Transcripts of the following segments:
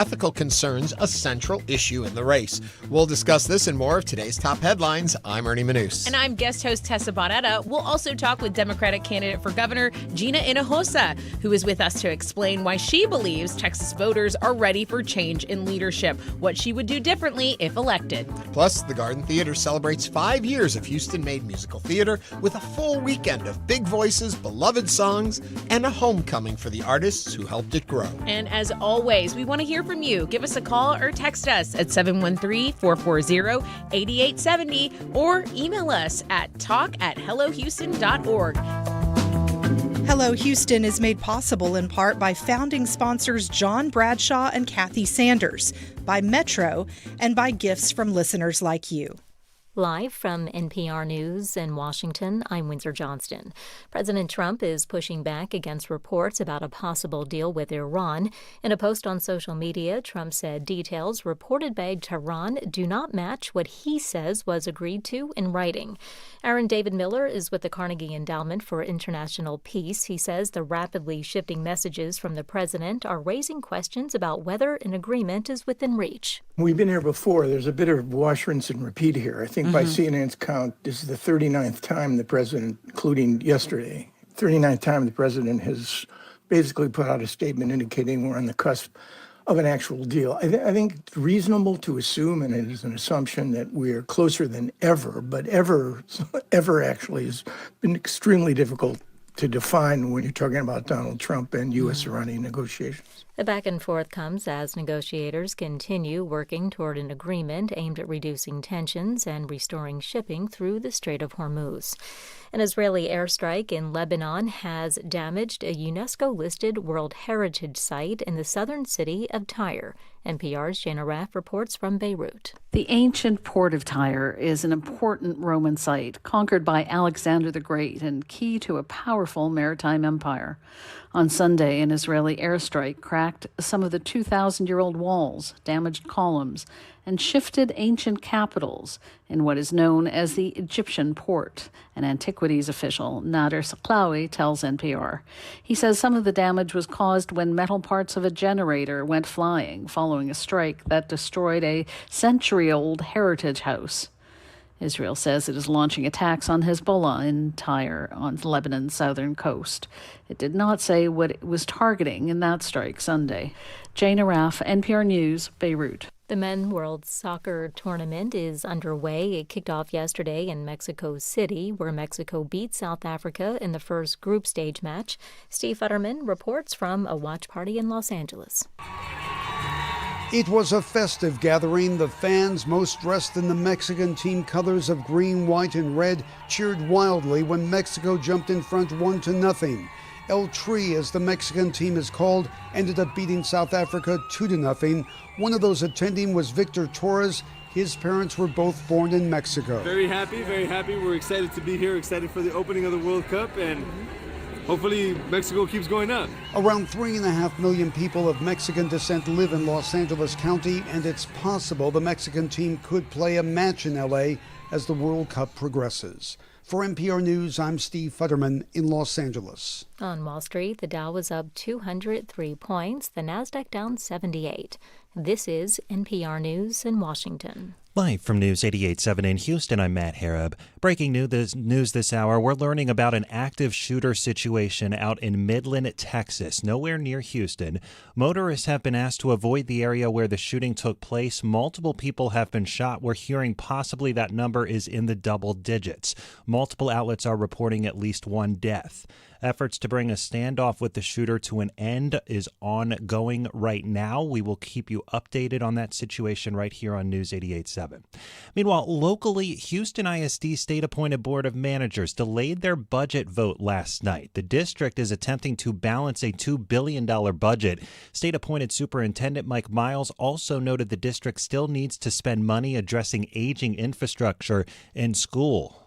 Ethical concerns a central issue in the race. We'll discuss this and more of today's top headlines. I'm Ernie Manous. And I'm guest host Tessa Barrera. We'll also talk with Democratic candidate for governor Gina Hinojosa, who is with us to explain why she believes Texas voters are ready for change in leadership, what she would do differently if elected. Plus, the Garden Theater celebrates 5 years of Houston-made musical theater with a full weekend of big voices, beloved songs, and a homecoming for the artists who helped it grow. And as always, we want to hear from you. Give us a call or text us at 713-440-8870 or email us at talk@hellohouston.org. Hello Houston is made possible in part by founding sponsors John Bradshaw and Kathy Sanders, by Metro, and by gifts from listeners like you. Live from NPR News in Washington, I'm Windsor Johnston. President Trump is pushing back against reports about a possible deal with Iran. In a post on social media, Trump said details reported by Tehran do not match what he says was agreed to in writing. Aaron David Miller is with the Carnegie Endowment for International Peace. He says the rapidly shifting messages from the president are raising questions about whether an agreement is within reach. We've been here before. There's a bit of wash, rinse, and repeat here. I think by CNN's count, this is the 39th time the president, including yesterday, 39th time the president has basically put out a statement indicating we're on the cusp of an actual deal. I think it's reasonable to assume, and it is an assumption, that we are closer than ever, but ever actually has been extremely difficult to define when you're talking about Donald Trump and U.S.-Iranian negotiations. The back and forth comes as negotiators continue working toward an agreement aimed at reducing tensions and restoring shipping through the Strait of Hormuz. An Israeli airstrike in Lebanon has damaged a UNESCO-listed World Heritage Site in the southern city of Tyre. NPR's Jana Raff reports from Beirut. The ancient port of Tyre is an important Roman site conquered by Alexander the Great and key to a powerful maritime empire. On Sunday, an Israeli airstrike cracked some of the 2,000-year-old walls, damaged columns, and shifted ancient capitals in what is known as the Egyptian port. An antiquities official, Nader Saklawi, tells NPR. He says some of the damage was caused when metal parts of a generator went flying following a strike that destroyed a century-old heritage house. Israel says it is launching attacks on Hezbollah in Tyre on Lebanon's southern coast. It did not say what it was targeting in that strike Sunday. Jana Raff, NPR News, Beirut. The Men's World Soccer Tournament is underway. It kicked off yesterday in Mexico City, where Mexico beat South Africa in the first group stage match. Steve Futterman reports from a watch party in Los Angeles. It was a festive gathering. The fans, most dressed in the Mexican team colors of green, white, and red, cheered wildly when Mexico jumped in front 1-0. El Tri, as the Mexican team is called, ended up beating South Africa 2-0. One of those attending was Victor Torres. His parents were both born in Mexico. Very happy, very happy. We're excited to be here, excited for the opening of the World Cup, and hopefully Mexico keeps going up. Around 3.5 million people of Mexican descent live in Los Angeles County, and it's possible the Mexican team could play a match in L.A. as the World Cup progresses. For NPR News, I'm Steve Futterman in Los Angeles. On Wall Street, the Dow was up 203 points, the Nasdaq down 78. This is NPR News in Washington. Live from News 88.7 in Houston, I'm Matt Harab. Breaking news this hour, we're learning about an active shooter situation out in Midland, Texas, nowhere near Houston. Motorists have been asked to avoid the area where the shooting took place. Multiple people have been shot. We're hearing possibly that number is in the double digits. Multiple outlets are reporting at least one death. Efforts to bring a standoff with the shooter to an end is ongoing right now. We will keep you updated on that situation right here on News 88.7. Meanwhile, locally, Houston ISD state-appointed board of managers delayed their budget vote last night. The district is attempting to balance a $2 billion budget. State-appointed Superintendent Mike Miles also noted the district still needs to spend money addressing aging infrastructure in school.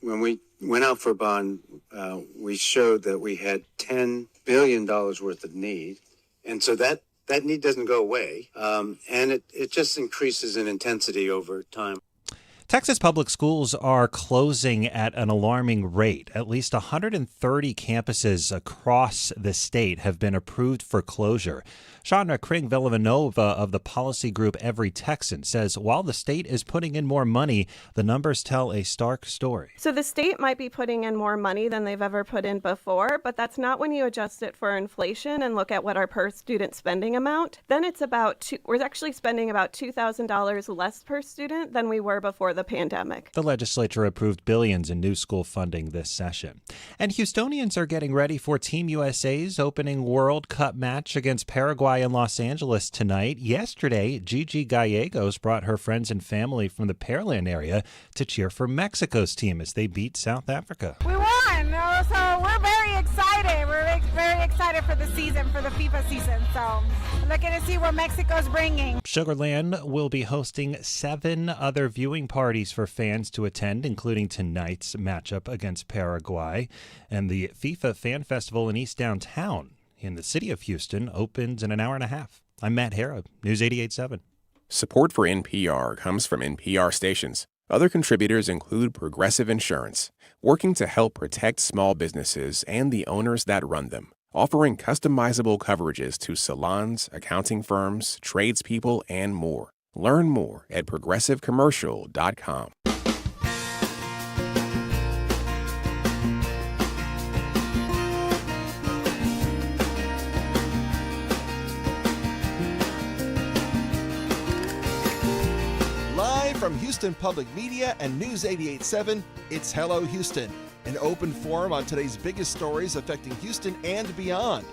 When we went out for a bond, we showed that we had $10 billion worth of need. And so that need doesn't go away. And it just increases in intensity over time. Texas public schools are closing at an alarming rate. At least 130 campuses across the state have been approved for closure. Chandra Kring-Villanueva of the policy group Every Texan says while the state is putting in more money, the numbers tell a stark story. So the state might be putting in more money than they've ever put in before, but that's not when you adjust it for inflation and look at what our per student spending amount. Then it's we're actually spending about $2,000 less per student than we were before the pandemic. The legislature approved billions in new school funding this session. And Houstonians are getting ready for Team USA's opening World Cup match against Paraguay in Los Angeles tonight. Yesterday, Gigi Gallegos brought her friends and family from the Pearland area to cheer for Mexico's team as they beat South Africa. We won, so we're very excited. We're very excited for the season, for the FIFA season. So looking to see what Mexico's bringing. Sugarland will be hosting 7 other viewing parties for fans to attend, including tonight's matchup against Paraguay. And the FIFA Fan Festival in East Downtown in the city of Houston opens in an hour and a half. I'm Matt Harrod, News 88.7. Support for NPR comes from NPR stations. Other contributors include Progressive Insurance, working to help protect small businesses and the owners that run them, offering customizable coverages to salons, accounting firms, tradespeople, and more. Learn more at progressivecommercial.com. From Houston Public Media and News 88.7, it's Hello Houston, an open forum on today's biggest stories affecting Houston and beyond.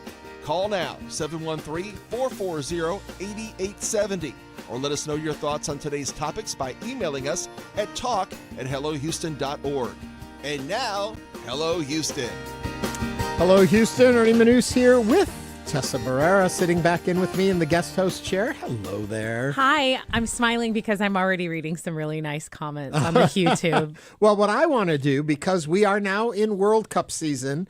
Call now, 713-440-8870, or let us know your thoughts on today's topics by emailing us at talk@hellohouston.org. And now, Hello Houston. Hello, Houston. Ernie Manous here with Tessa Barrera sitting back in with me in the guest host chair. Hello there. Hi, I'm smiling because I'm already reading some really nice comments on the YouTube. Well, what I want to do, because we are now in World Cup season,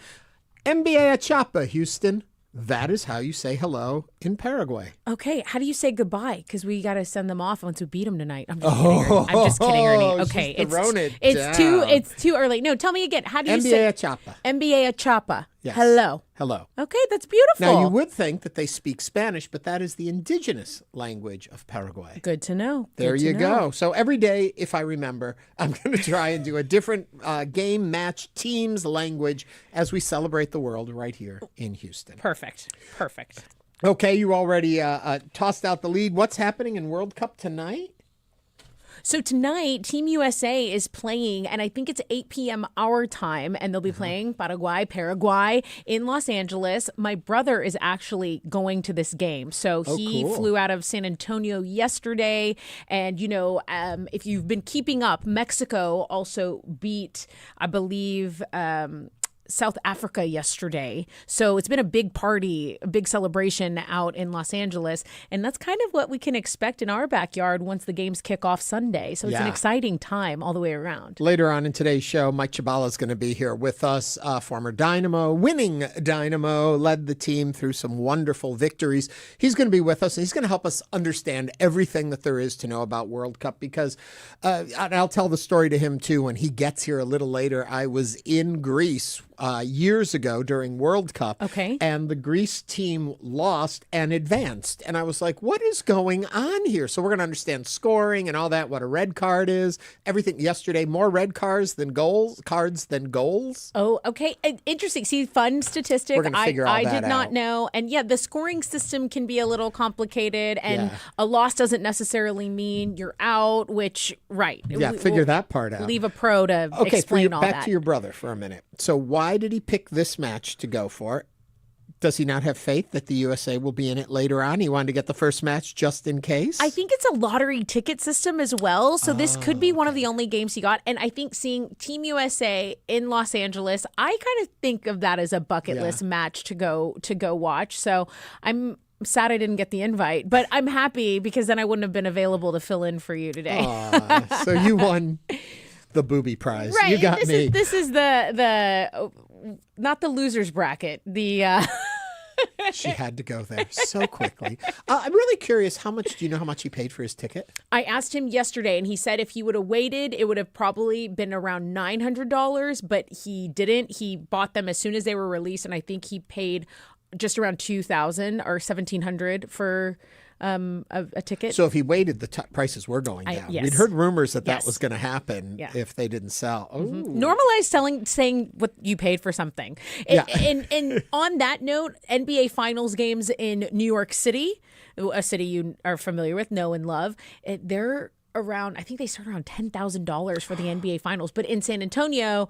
NBA Achapa, Houston. That is how you say hello in Paraguay. Okay, how do you say goodbye? Because we got to send them off once we beat them tonight. I'm just kidding, Ernie. Okay, it's too early. No, tell me again. How do you say NBA Achapa? NBA Achapa. Yes. Hello. Hello. Okay, that's beautiful. Now, you would think that they speak Spanish, but that is the indigenous language of Paraguay. Good to know. There you go. So every day, if I remember, I'm going to try and do a different game, match, teams, language as we celebrate the world right here in Houston. Perfect. Okay, you already tossed out the lead. What's happening in World Cup tonight? So tonight, Team USA is playing, and I think it's 8 p.m. our time, and they'll be playing Paraguay in Los Angeles. My brother is actually going to this game. So he flew out of San Antonio yesterday. And, if you've been keeping up, Mexico also beat, I believe, South Africa yesterday. So it's been a big party, a big celebration out in Los Angeles. And that's kind of what we can expect in our backyard once the games kick off Sunday. So it's an exciting time all the way around. Later on in today's show, Mike Chabala is going to be here with us. Former Dynamo, winning Dynamo, led the team through some wonderful victories. He's going to be with us, and he's going to help us understand everything that there is to know about World Cup, because I'll tell the story to him too when he gets here a little later. I was in Greece years ago during World Cup. Okay. And the Greece team lost and advanced. And I was like, what is going on here? So we're going to understand scoring and all that, what a red card is, everything. Yesterday, more red cards than goals. Oh, okay. Interesting. See, fun statistic. We're going to figure all that out. I did not know. And yeah, the scoring system can be a little complicated, and a loss doesn't necessarily mean you're out, which, right. Yeah, figure that part out. Leave a pro to explain all that. Back to your brother for a minute. So why did he pick this match to go for? Does he not have faith that the USA will be in it later on? He wanted to get the first match just in case? I think it's a lottery ticket system as well. So this could be one of the only games he got. And I think seeing Team USA in Los Angeles, I kind of think of that as a bucket list match to go watch. So I'm sad I didn't get the invite, but I'm happy because then I wouldn't have been available to fill in for you today. So you won the booby prize. Right. You got me. This is the not the losers bracket. The She had to go there so quickly. I'm really curious, do you know how much he paid for his ticket? I asked him yesterday, and he said if he would have waited, it would have probably been around $900, but he didn't. He bought them as soon as they were released, and I think he paid just around $2,000 or $1,700 for a ticket. So if he waited, the prices were going down. Yes. We'd heard rumors that was going to happen if they didn't sell. Normalize saying what you paid for something. And on that note, NBA Finals games in New York City, a city you are familiar with, know and love, they're around, I think they start around $10,000 for the NBA Finals. But in San Antonio,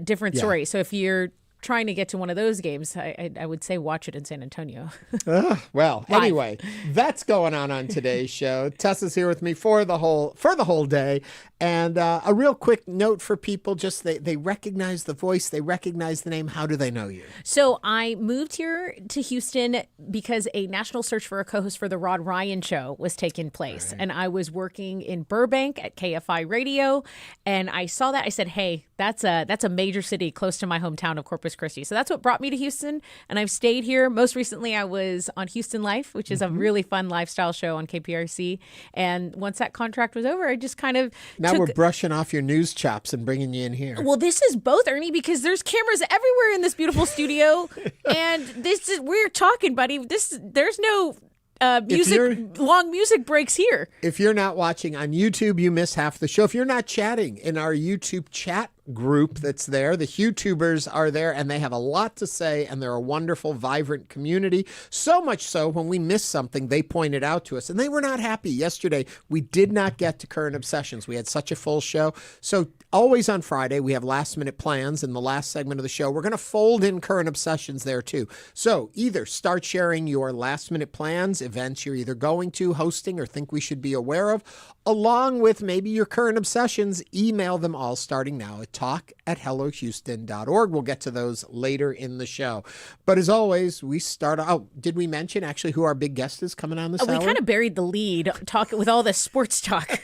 different story. So if you're trying to get to one of those games, I would say watch it in San Antonio. Anyway, that's going on today's show. Tessa's here with me for the whole day. And a real quick note for people, just they recognize the voice, they recognize the name. How do they know you? So I moved here to Houston because a national search for a co-host for the Rod Ryan Show was taking place. Right. And I was working in Burbank at KFI Radio. And I saw that. I said, hey, that's a major city close to my hometown of Corpus Christi. So that's what brought me to Houston. And I've stayed here. Most recently, I was on Houston Life, which is a really fun lifestyle show on KPRC. And once that contract was over, I just kind of Now we're brushing off your news chops and bringing you in here. Well, this is both, Ernie, because there's cameras everywhere in this beautiful studio. And we're talking, buddy. There's no long music breaks here. If you're not watching on YouTube, you miss half the show. If you're not chatting in our YouTube chat group that's there, the YouTubers are there, and they have a lot to say, and they're a wonderful, vibrant community. So much so, when we miss something, they point it out to us, and they were not happy. Yesterday, we did not get to Current Obsessions. We had such a full show. So always on Friday, we have last-minute plans in the last segment of the show. We're going to fold in Current Obsessions there, too. So either start sharing your last-minute plans, events you're either going to, hosting, or think we should be aware of, along with maybe your current obsessions. Email them all starting now at talk@hellohouston.org. We'll get to those later in the show. But as always, we start out. Did we mention actually who our big guest is coming on this hour? We kind of buried the lead talking with all this sports talk.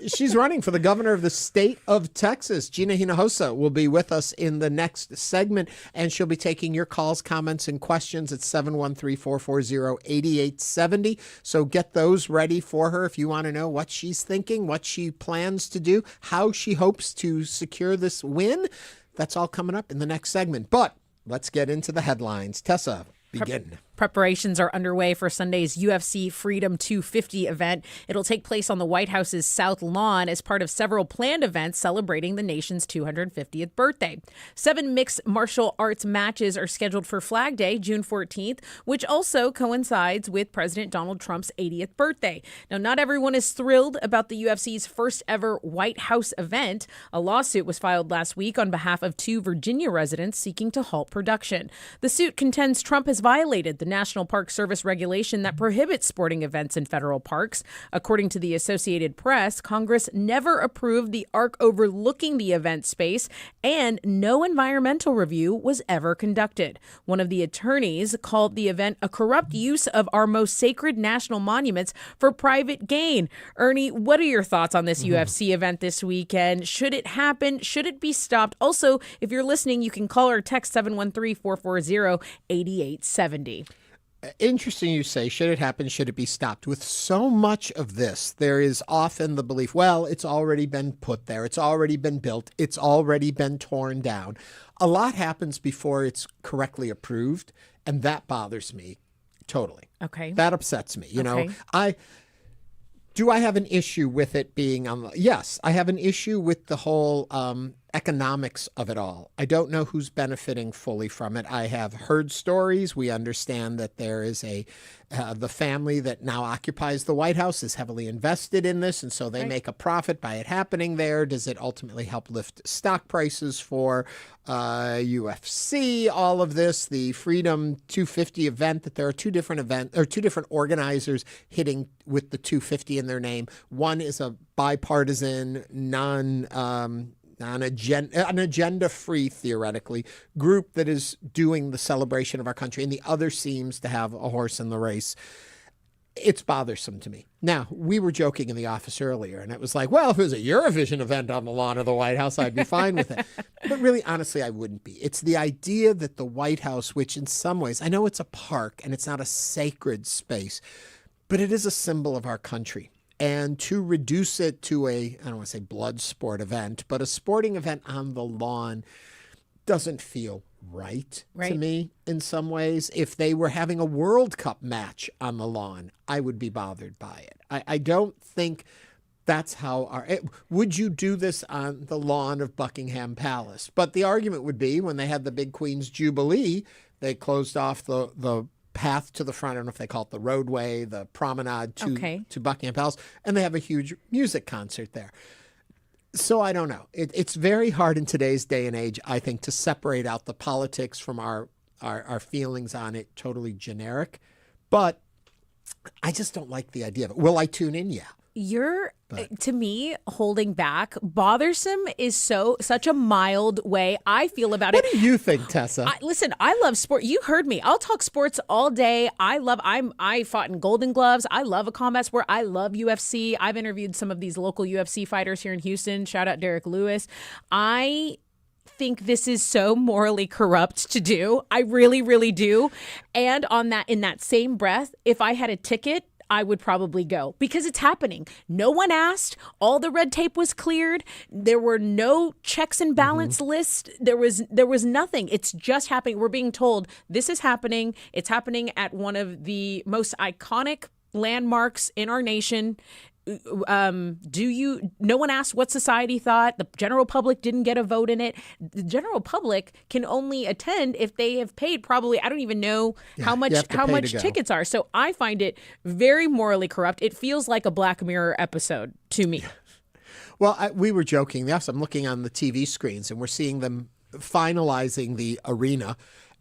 She's running for the governor of the state of Texas. Gina Hinojosa will be with us in the next segment, and she'll be taking your calls, comments, and questions at 713-440-8870. So get those ready for her if you want to know what she's thinking, what she plans to do, how she hopes to secure this win. That's all coming up in the next segment. But let's get into the headlines. Tessa, begin. Preparations are underway for Sunday's UFC Freedom 250 event. It'll take place on the White House's South Lawn as part of several planned events celebrating the nation's 250th birthday. 7 mixed martial arts matches are scheduled for Flag Day, June 14th, which also coincides with President Donald Trump's 80th birthday. Now, not everyone is thrilled about the UFC's first ever White House event. A lawsuit was filed last week on behalf of 2 Virginia residents seeking to halt production. The suit contends Trump has violated the National Park Service regulation that prohibits sporting events in federal parks. According to the Associated Press, Congress never approved the arc overlooking the event space, and no environmental review was ever conducted. One of the attorneys called the event a corrupt use of our most sacred national monuments for private gain. Ernie, what are your thoughts on this UFC event this weekend? Should it happen? Should it be stopped? Also, if you're listening, you can call or text 713-440-8870. Interesting you say, should it happen, should it be stopped? With so much of this, there is often the belief, well, it's already been put there, it's already been built, it's already been torn down. A lot happens before it's correctly approved, and that bothers me totally. Okay. That upsets me. You know, do I have an issue with it being on? Yes, I have an issue with the whole economics of it all. I don't know who's benefiting fully from it. I have heard stories. We understand that there is the family that now occupies the White House is heavily invested in this, and so they make a profit by it happening there. Does it ultimately help lift stock prices for UFC? All of this, the Freedom 250 event, that there are two different organizers hitting with the 250 in their name. One is a bipartisan, an agenda-free, theoretically, group that is doing the celebration of our country, and the other seems to have a horse in the race. It's bothersome to me. Now, we were joking in the office earlier, and it was like, well, if it was a Eurovision event on the lawn of the White House, I'd be fine with it. But really, honestly, I wouldn't be. It's the idea that the White House, which in some ways, I know it's a park and it's not a sacred space, but it is a symbol of our country. And to reduce it to I don't want to say blood sport event, but a sporting event on the lawn doesn't feel right to me in some ways. If they were having a World Cup match on the lawn, I would be bothered by it. I don't think that's how would you do this on the lawn of Buckingham Palace? But the argument would be when they had the big Queen's Jubilee, they closed off the path to the front. I don't know if they call it the roadway, the promenade to Buckingham Palace, and they have a huge music concert there. So I don't know. It's very hard in today's day and age, I think, to separate out the politics from our feelings on it, totally generic. But I just don't like the idea of it. Will I tune in? Yeah. To me, holding back, bothersome is such a mild way I feel about it. What do you think, Tessa? Listen, I love sport. You heard me. I'll talk sports all day. I fought in Golden Gloves. I love a combat sport. I love UFC. I've interviewed some of these local UFC fighters here in Houston. Shout out Derek Lewis. I think this is so morally corrupt to do. I really, really do. And in that same breath, if I had a ticket, I would probably go because it's happening. No one asked. All the red tape was cleared. There were no checks and balance lists. There was nothing. It's just happening. We're being told this is happening. It's happening at one of the most iconic landmarks in our nation. No one asked what society thought. The general public didn't get a vote in it. The general public can only attend if they have paid probably, I don't even know how much tickets are. So I find it very morally corrupt. It feels like a Black Mirror episode to me. Well, we were joking. Yes, I'm looking on the TV screens and we're seeing them finalizing the arena,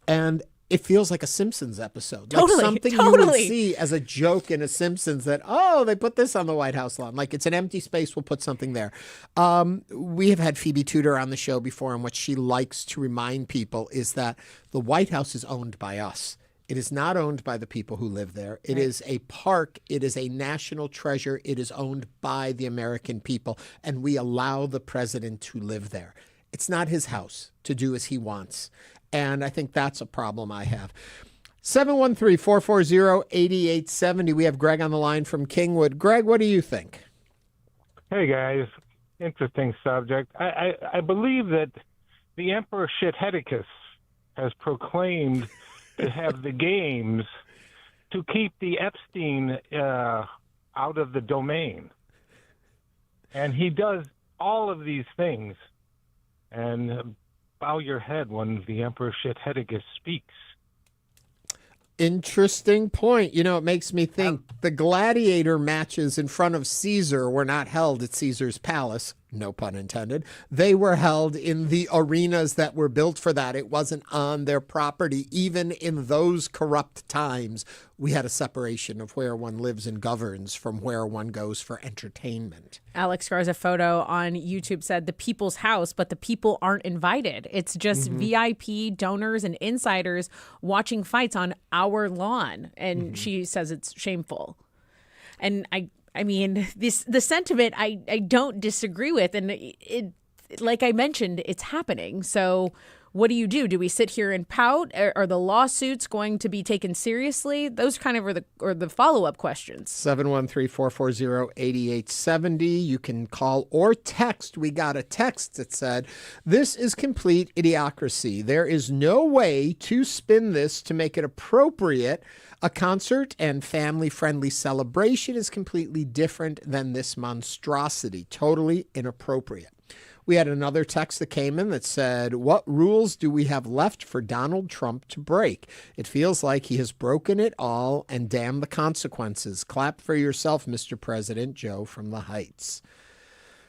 and it feels like a Simpsons episode. Like something you would see as a joke in a Simpsons that, they put this on the White House lawn. Like it's an empty space, we'll put something there. We have had Phoebe Tudor on the show before, and what she likes to remind people is that the White House is owned by us. It is not owned by the people who live there. It is a park. It is a national treasure. It is owned by the American people, and we allow the president to live there. It's not his house to do as he wants. And I think that's a problem I have. 713-440-8870. We have Greg on the line from Kingwood. Greg, what do you think? Hey, guys. Interesting subject. I believe that the Emperor Shithedicus has proclaimed to have the games to keep the Epstein out of the domain. And he does all of these things. And bow your head when the Emperor Shithedicus speaks. Interesting point. You know, it makes me think the gladiator matches in front of Caesar were not held at Caesar's palace. No pun intended. They were held in the arenas that were built for that. It wasn't on their property. Even in those corrupt times, we had a separation of where one lives and governs from where one goes for entertainment. Alex Garza photo on YouTube said the people's house, but the people aren't invited. It's just VIP donors and insiders watching fights on our lawn. And she says it's shameful. And I mean, the sentiment I don't disagree with. And it, like I mentioned, it's happening. So what do? Do we sit here and pout? Are the lawsuits going to be taken seriously? Those kind of are the follow-up questions. 713-440-8870. You can call or text. We got a text that said, "This is complete idiocracy. There is no way to spin this to make it appropriate. A concert and family-friendly celebration is completely different than this monstrosity. Totally inappropriate." We had another text that came in that said, "What rules do we have left for Donald Trump to break? It feels like he has broken it all, and damn the consequences. Clap for yourself, Mr. President." Joe from the Heights.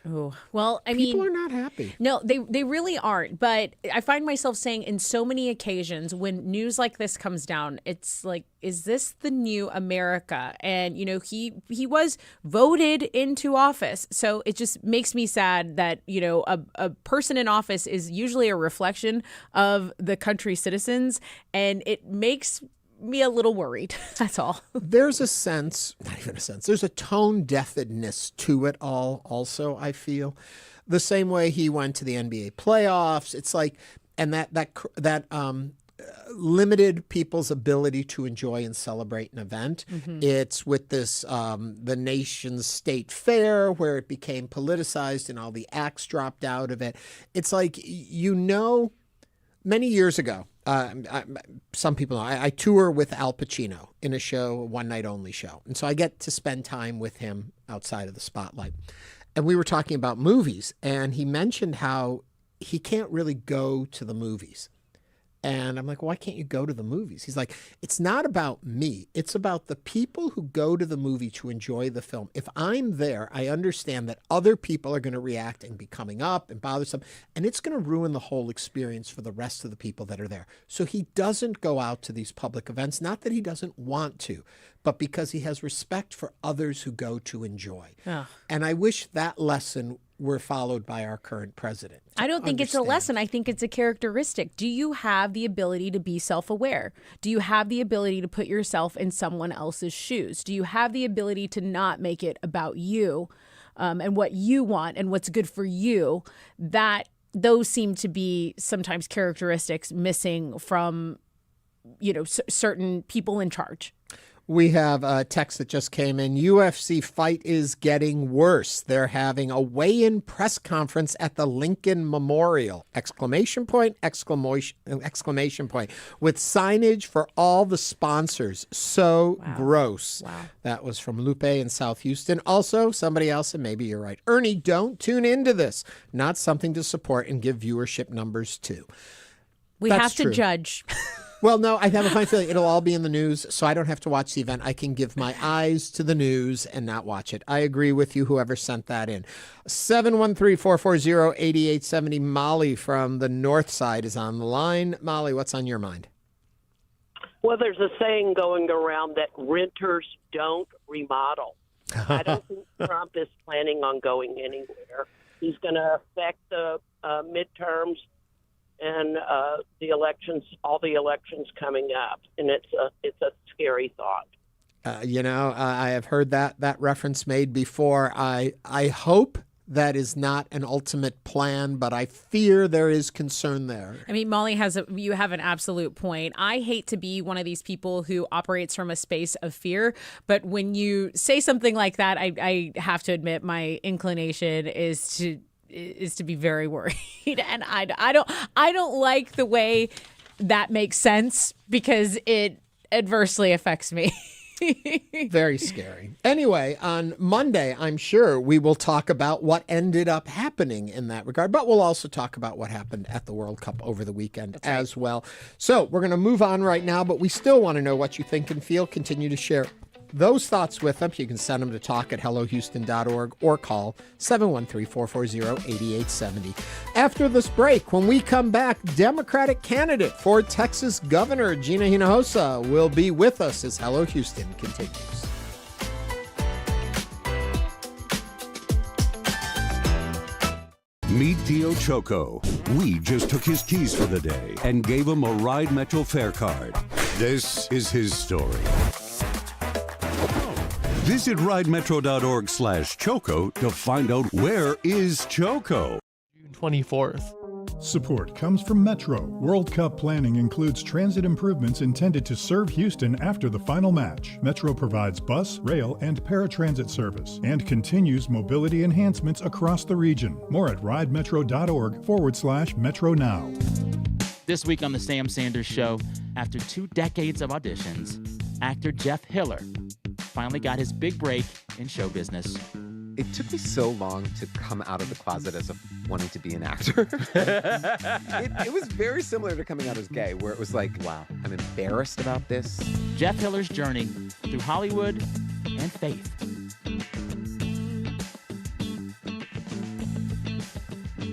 Oh, well, I mean, people are not happy. No, they really aren't. But I find myself saying in so many occasions when news like this comes down, it's like, is this the new America? And, you know, he was voted into office. So it just makes me sad that, you know, a person in office is usually a reflection of the country's citizens. And it makes me a little worried. That's all. There's a sense, not even a sense, there's a tone deafness to it all also, I feel. The same way he went to the NBA playoffs. It's like, and that limited people's ability to enjoy and celebrate an event. Mm-hmm. It's with this, the nation's state fair, where it became politicized and all the acts dropped out of it. It's like, many years ago, some people know, I tour with Al Pacino in a show, a one-night-only show. And so I get to spend time with him outside of the spotlight. And we were talking about movies, and he mentioned how he can't really go to the movies. And I'm like, why can't you go to the movies? He's like, it's not about me. It's about the people who go to the movie to enjoy the film. If I'm there, I understand that other people are going to react and be coming up and bothersome, and it's going to ruin the whole experience for the rest of the people that are there. So he doesn't go out to these public events, not that he doesn't want to, but because he has respect for others who go to enjoy. Ugh. And I wish that lesson were followed by our current president. I don't think it's a lesson. I think it's a characteristic. Do you have the ability to be self-aware? Do you have the ability to put yourself in someone else's shoes? Do you have the ability to not make it about you and what you want and what's good for you? Those seem to be sometimes characteristics missing from, certain people in charge. We have a text that just came in. UFC fight is getting worse. They're having a weigh-in press conference at the Lincoln Memorial! Exclamation point, exclamation point. With signage for all the sponsors. So gross. Wow. That was from Lupe in South Houston. Also, somebody else, and maybe you're right. Ernie, don't tune into this. Not something to support and give viewership numbers to. That's have to true. Judge. Well, no, I have a fine feeling it'll all be in the news, so I don't have to watch the event. I can give my eyes to the news and not watch it. I agree with you, whoever sent that in. 713-440-8870. Molly from the north side is on the line. Molly, what's on your mind? Well, there's a saying going around that renters don't remodel. I don't think Trump is planning on going anywhere. He's going to affect the midterms and the elections, all the elections coming up, and it's a scary thought. I have heard that reference made before. I hope that is not an ultimate plan, but I fear there is concern there. I mean, Molly you have an absolute point. I hate to be one of these people who operates from a space of fear, but when you say something like that, I have to admit my inclination is to be very worried. And I don't like the way that makes sense because it adversely affects me. Very scary. Anyway, on Monday, I'm sure we will talk about what ended up happening in that regard, but we'll also talk about what happened at the World Cup over the weekend as well. So we're going to move on right now, but we still want to know what you think and feel. Continue to share those thoughts with us. You can send them to talk@hellohouston.org or call 713-440-8870. After this break, when we come back, Democratic candidate for Texas Governor Gina Hinojosa will be with us as Hello Houston continues. Meet Tio Choco. We just took his keys for the day and gave him a Ride Metro fare card. This is his story. Visit ridemetro.org/Choco to find out where is Choco. June 24th. Support comes from Metro. World Cup planning includes transit improvements intended to serve Houston after the final match. Metro provides bus, rail, and paratransit service and continues mobility enhancements across the region. More at ridemetro.org/Metro now. This week on The Sam Sanders Show, after 2 decades of auditions, actor Jeff Hiller finally got his big break in show business. It took me so long to come out of the closet as wanting to be an actor. It was very similar to coming out as gay, where it was like, wow, I'm embarrassed about this. Jeff Hiller's journey through Hollywood and faith.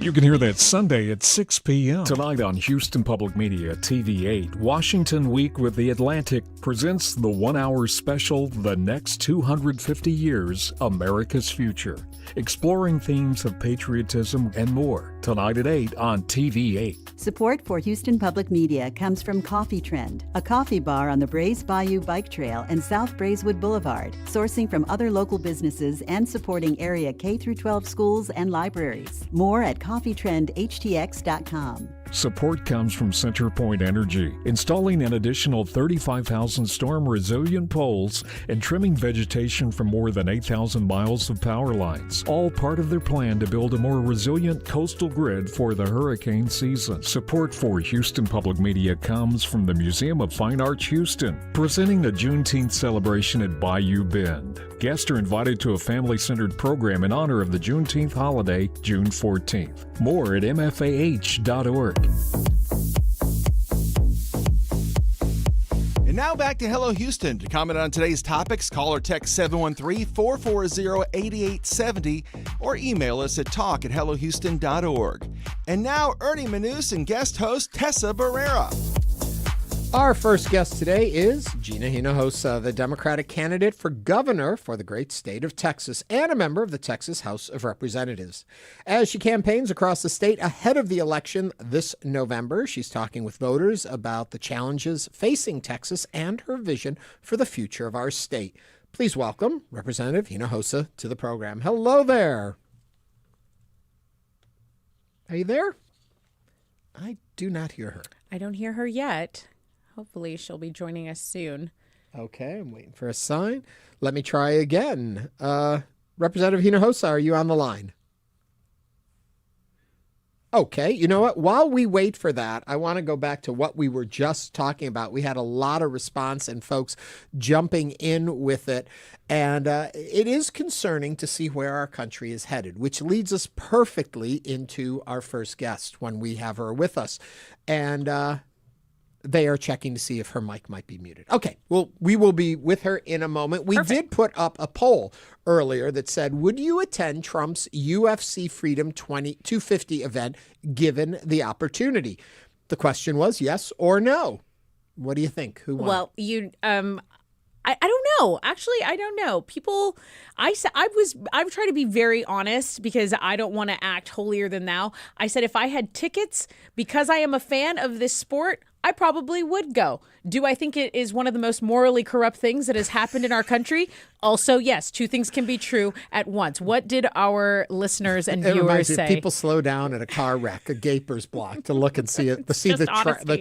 You can hear that Sunday at 6 p.m. Tonight on Houston Public Media TV8, Washington Week with The Atlantic presents the one-hour special, The Next 250 Years, America's Future, exploring themes of patriotism and more. Tonight at 8 on TV8. Support for Houston Public Media comes from Coffee Trend, a coffee bar on the Brays Bayou Bike Trail and South Braeswood Boulevard, sourcing from other local businesses and supporting area K-12 schools and libraries. More at coffeetrendhtx.com. Support comes from CenterPoint Energy, installing an additional 35,000 storm-resilient poles and trimming vegetation from more than 8,000 miles of power lines, all part of their plan to build a more resilient coastal grid for the hurricane season. Support for Houston Public Media comes from the Museum of Fine Arts Houston, presenting the Juneteenth celebration at Bayou Bend. Guests are invited to a family-centered program in honor of the Juneteenth holiday, June 14th. More at mfah.org. And now back to Hello Houston. To comment on today's topics, call or text 713-440-8870 or email us at talk@hellohouston.org. And now Ernie Manous and guest host Tessa Barrera. Our first guest today is Gina Hinojosa, the Democratic candidate for governor for the great state of Texas and a member of the Texas House of Representatives. As she campaigns across the state ahead of the election this November, she's talking with voters about the challenges facing Texas and her vision for the future of our state. Please welcome Representative Hinojosa to the program. Hello there. Are you there? I do not hear her. I don't hear her yet. Hopefully she'll be joining us soon. Okay, I'm waiting for a sign. Let me try again. Representative Hinojosa, are you on the line? Okay, you know what? While we wait for that, I want to go back to what we were just talking about. We had a lot of response and folks jumping in with it. And it is concerning to see where our country is headed, which leads us perfectly into our first guest when we have her with us. And they are checking to see if her mic might be muted. Okay, well, we will be with her in a moment. We did put up a poll earlier that said, would you attend Trump's UFC Freedom 250 event given the opportunity? The question was yes or no. What do you think? Who won? Well, I don't know. Actually, I don't know. People, I'm trying to be very honest because I don't want to act holier than thou. I said if I had tickets because I am a fan of this sport, I probably would go. Do I think it is one of the most morally corrupt things that has happened in our country? Also, yes, two things can be true at once. What did our listeners and viewers say? People slow down at a car wreck, a gaper's block, to look and see it, to see the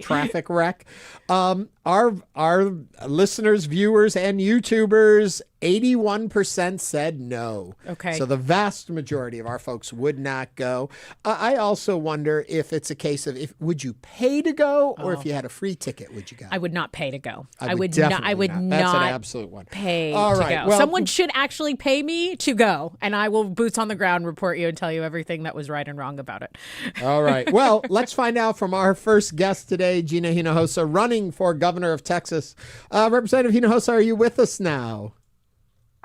traffic wreck. Our listeners, viewers, and YouTubers, 81% said no. Okay. So the vast majority of our folks would not go. I also wonder if it's a case of would you pay to go, or if you had a free ticket, would you go? I would not pay to go. I would not. That's an absolute one. Pay All to right. go. Well, someone should actually pay me to go, and I will boots on the ground report you and tell you everything that was right and wrong about it. All right. Well, let's find out from our first guest today, Gina Hinojosa, running for governor of Texas. Representative Hinojosa, are you with us now?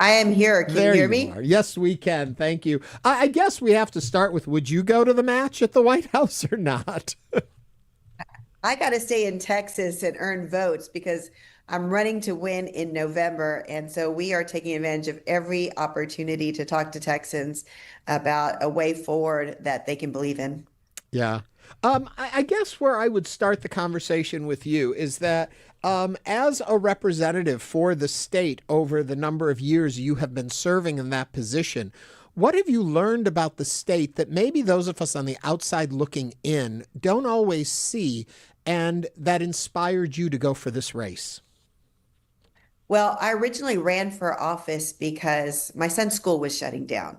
I am here. Can you hear me? Are. Yes, we can. Thank you. I guess we have to start with, would you go to the match at the White House or not? I got to stay in Texas and earn votes because I'm running to win in November. And so we are taking advantage of every opportunity to talk to Texans about a way forward that they can believe in. Yeah. I guess where I would start the conversation with you is that as a representative for the state over the number of years you have been serving in that position, what have you learned about the state that maybe those of us on the outside looking in don't always see, and that inspired you to go for this race? Well, I originally ran for office because my son's school was shutting down.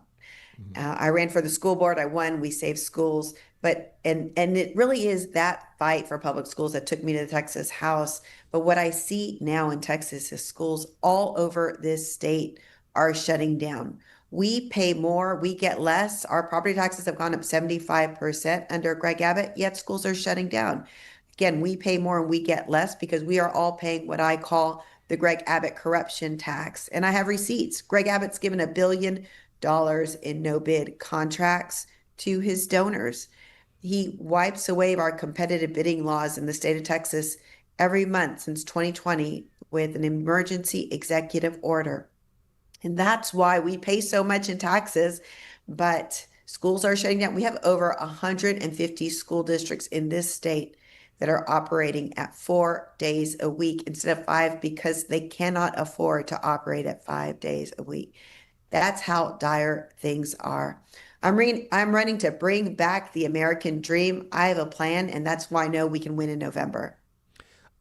I ran for the school board. I won. We saved schools. But and it really is that fight for public schools that took me to the Texas House. But what I see now in Texas is schools all over this state are shutting down. We pay more, we get less. Our property taxes have gone up 75% under Greg Abbott, yet schools are shutting down. Again, we pay more and we get less because we are all paying what I call the Greg Abbott corruption tax. And I have receipts. Greg Abbott's given $1 billion in no bid contracts to his donors. He wipes away our competitive bidding laws in the state of Texas every month since 2020 with an emergency executive order. And that's why we pay so much in taxes, but schools are shutting down. We have over 150 school districts in this state that are operating at 4 days a week instead of 5 because they cannot afford to operate at 5 days a week. That's how dire things are. I'm running to bring back the American dream. I have a plan, and that's why I know we can win in November.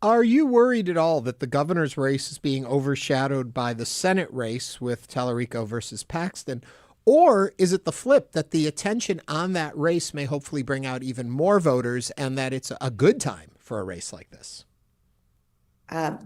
Are you worried at all that the governor's race is being overshadowed by the Senate race with Talarico versus Paxton? Or is it the flip, that the attention on that race may hopefully bring out even more voters and that it's a good time for a race like this?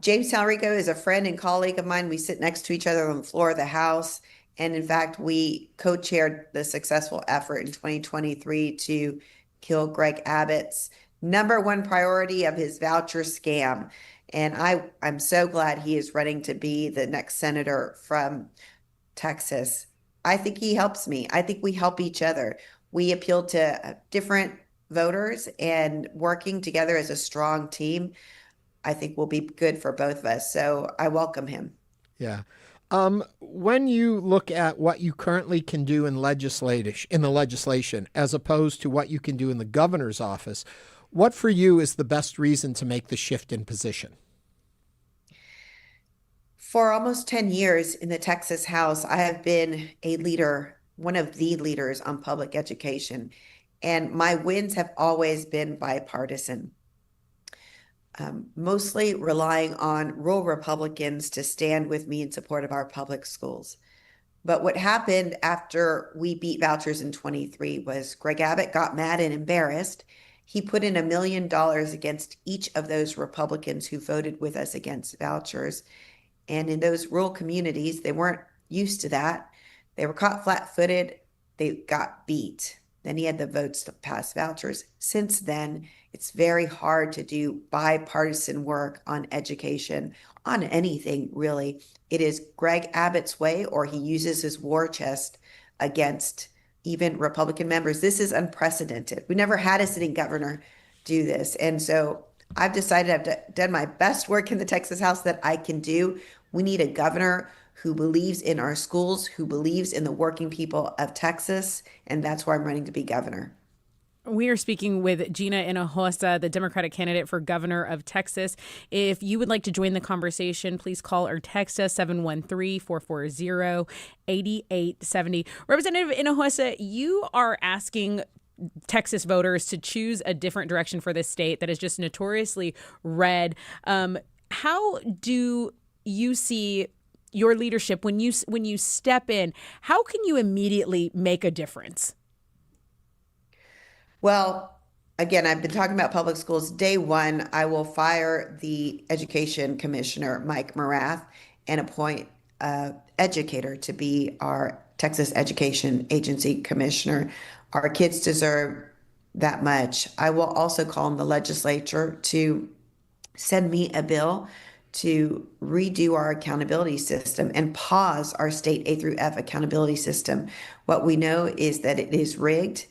James Talarico is a friend and colleague of mine. We sit next to each other on the floor of the House. And in fact, we co-chaired the successful effort in 2023 to kill Greg Abbott's number one priority of his voucher scam. And I'm so glad he is running to be the next senator from Texas. I think he helps me. I think we help each other. We appeal to different voters, and working together as a strong team, I think will be good for both of us. So I welcome him. Yeah. When you look at what you currently can do in the legislation, as opposed to what you can do in the governor's office, what for you is the best reason to make the shift in position? For almost 10 years in the Texas House, I have been a leader, one of the leaders on public education, and my wins have always been bipartisan. Mostly relying on rural Republicans to stand with me in support of our public schools. But what happened after we beat vouchers in 23 was Greg Abbott got mad and embarrassed. He put in $1 million against each of those Republicans who voted with us against vouchers. And in those rural communities, they weren't used to that. They were caught flat-footed. They got beat. Then he had the votes to pass vouchers. Since then, it's very hard to do bipartisan work on education, on anything, really. It is Greg Abbott's way, or he uses his war chest against even Republican members. This is unprecedented. We never had a sitting governor do this. And so I've decided I've done my best work in the Texas House that I can do. We need a governor who believes in our schools, who believes in the working people of Texas, and that's why I'm running to be governor. We are speaking with Gina Hinojosa, the Democratic candidate for governor of Texas. If you would like to join the conversation, please call or text us 713-440-8870. Representative Hinojosa, you are asking Texas voters to choose a different direction for this state that is just notoriously red. How do you see your leadership when you step in? How can you immediately make a difference? Well, again, I've been talking about public schools. Day one, I will fire the education commissioner, Mike Morath, and appoint an educator to be our Texas Education Agency commissioner. Our kids deserve that much. I will also call on the legislature to send me a bill to redo our accountability system and pause our state A through F accountability system. What we know is that it is rigged.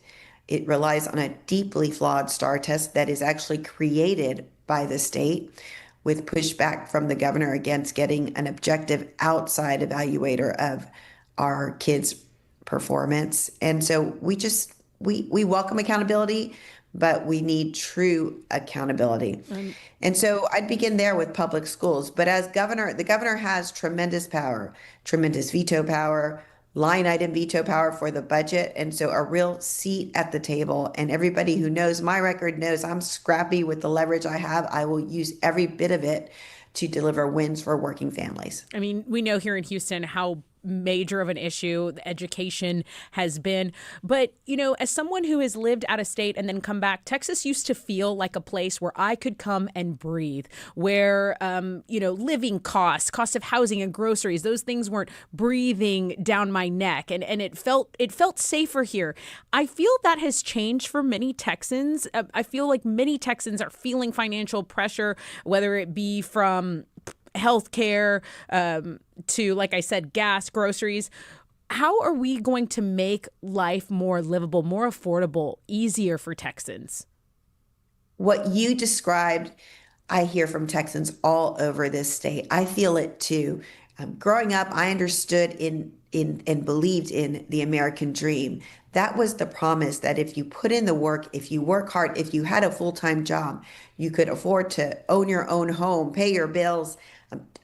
It relies on a deeply flawed STAR test that is actually created by the state, with pushback from the governor against getting an objective outside evaluator of our kids' performance. And so we welcome accountability, but we need true accountability. And so I'd begin there with public schools. But as governor, the governor has tremendous power, tremendous veto power, line item veto power for the budget. And so a real seat at the table. And everybody who knows my record knows I'm scrappy with the leverage I have. I will use every bit of it to deliver wins for working families. I mean, we know here in Houston how major of an issue education has been. But, as someone who has lived out of state and then come back, Texas used to feel like a place where I could come and breathe, where, living cost of housing and groceries, those things weren't breathing down my neck. And it felt safer here. I feel that has changed for many Texans. I feel like many Texans are feeling financial pressure, whether it be from healthcare to, like I said, gas, groceries. How are we going to make life more livable, more affordable, easier for Texans? What you described, I hear from Texans all over this state. I feel it too. Growing up, I understood in and believed in the American dream. That was the promise that if you put in the work, if you work hard, if you had a full-time job, you could afford to own your own home, pay your bills,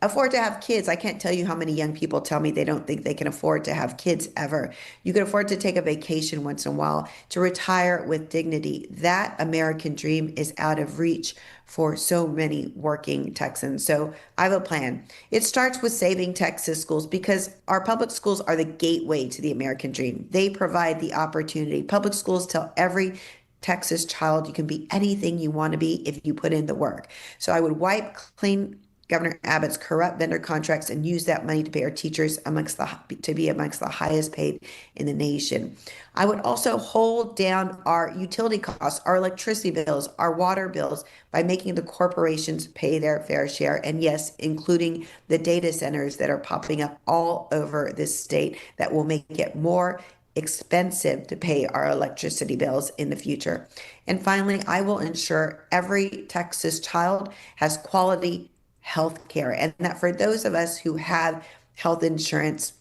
afford to have kids. I can't tell you how many young people tell me they don't think they can afford to have kids ever. You could afford to take a vacation once in a while, to retire with dignity. That American dream is out of reach for so many working Texans. So I have a plan. It starts with saving Texas schools because our public schools are the gateway to the American dream. They provide the opportunity. Public schools tell every Texas child you can be anything you want to be if you put in the work. So I would wipe clean Governor Abbott's corrupt vendor contracts and use that money to pay our teachers to be amongst the highest paid in the nation. I would also hold down our utility costs, our electricity bills, our water bills by making the corporations pay their fair share. And yes, including the data centers that are popping up all over this state that will make it more expensive to pay our electricity bills in the future. And finally, I will ensure every Texas child has quality health care, and that for those of us who have health insurance,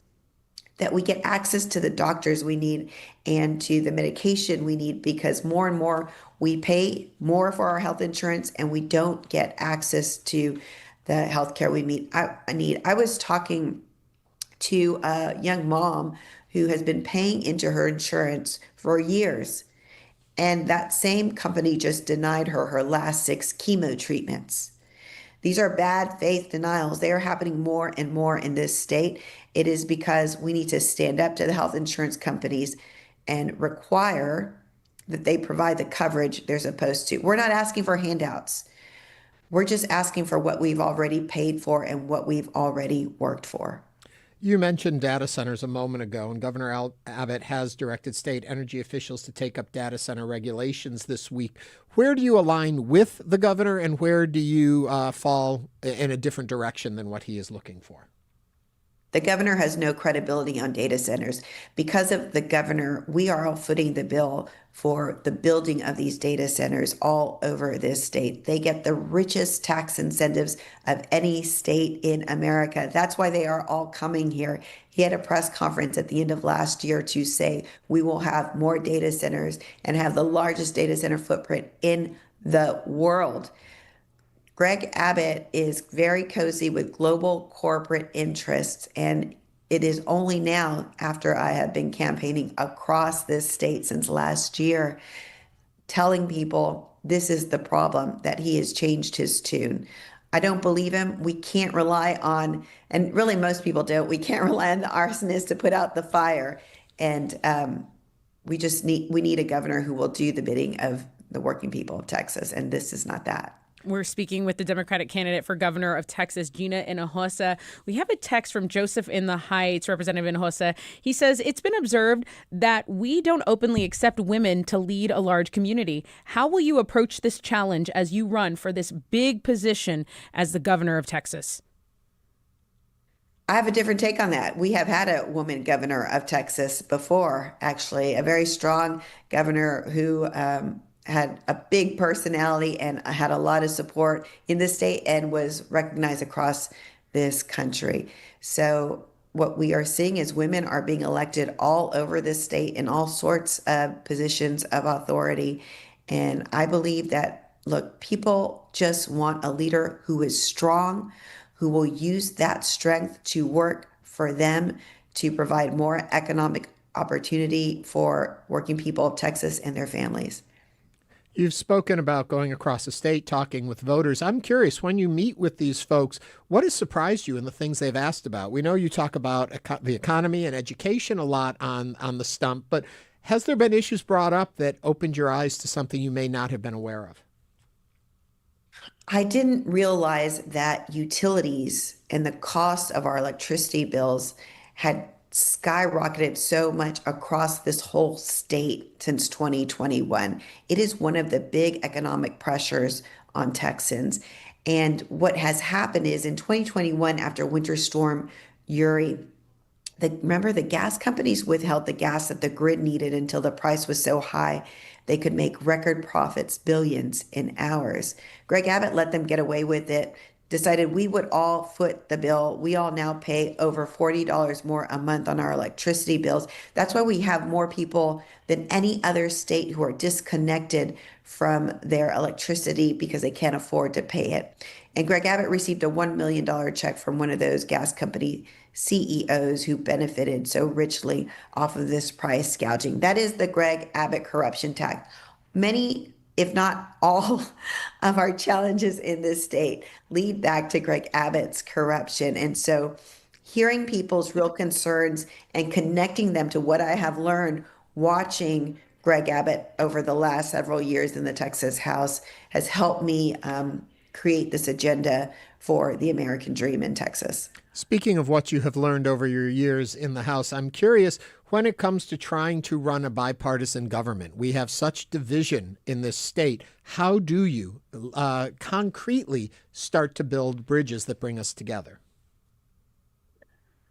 that we get access to the doctors we need and to the medication we need, because more and more we pay more for our health insurance and we don't get access to the health care we need. I was talking to a young mom who has been paying into her insurance for years, and that same company just denied her last 6 chemo treatments. These are bad faith denials. They are happening more and more in this state. It is because we need to stand up to the health insurance companies and require that they provide the coverage they're supposed to. We're not asking for handouts. We're just asking for what we've already paid for and what we've already worked for. You mentioned data centers a moment ago, and Governor Abbott has directed state energy officials to take up data center regulations this week. Where do you align with the governor, and where do you fall in a different direction than what he is looking for? The governor has no credibility on data centers. Because of the governor, we are all footing the bill for the building of these data centers all over this state. They get the richest tax incentives of any state in America. That's why they are all coming here. He had a press conference at the end of last year to say we will have more data centers and have the largest data center footprint in the world. Greg Abbott is very cozy with global corporate interests, and it is only now, after I have been campaigning across this state since last year, telling people this is the problem, that he has changed his tune. I don't believe him. We can't rely on, and really most people don't, we can't rely on the arsonist to put out the fire. And we need a governor who will do the bidding of the working people of Texas, and this is not that. We're speaking with the Democratic candidate for governor of Texas, Gina Hinojosa. We have a text from Joseph in the Heights, Representative Hinojosa. He says, it's been observed that we don't openly accept women to lead a large community. How will you approach this challenge as you run for this big position as the governor of Texas? I have a different take on that. We have had a woman governor of Texas before, actually, a very strong governor who had a big personality and had a lot of support in the state and was recognized across this country. So what we are seeing is women are being elected all over this state in all sorts of positions of authority. And I believe that, look, people just want a leader who is strong, who will use that strength to work for them, to provide more economic opportunity for working people of Texas and their families. You've spoken about going across the state, talking with voters. I'm curious, when you meet with these folks, what has surprised you in the things they've asked about? We know you talk about the economy and education a lot on the stump, but has there been issues brought up that opened your eyes to something you may not have been aware of? I didn't realize that utilities and the cost of our electricity bills had skyrocketed so much across this whole state since 2021. It is one of the big economic pressures on Texans. And what has happened is in 2021, after Winter Storm Uri, remember the gas companies withheld the gas that the grid needed until the price was so high they could make record profits, billions in hours. Greg Abbott let them get away with it, decided we would all foot the bill. We all now pay over $40 more a month on our electricity bills. That's why we have more people than any other state who are disconnected from their electricity because they can't afford to pay it. And Greg Abbott received a $1 million check from one of those gas company CEOs who benefited so richly off of this price gouging. That is the Greg Abbott corruption tax. Many, if not all, of our challenges in this state lead back to Greg Abbott's corruption. And so hearing people's real concerns and connecting them to what I have learned watching Greg Abbott over the last several years in the Texas House has helped me create this agenda for the American dream in Texas. Speaking of what you have learned over your years in the House, I'm curious when it comes to trying to run a bipartisan government. We have such division in this state. How do you concretely start to build bridges that bring us together?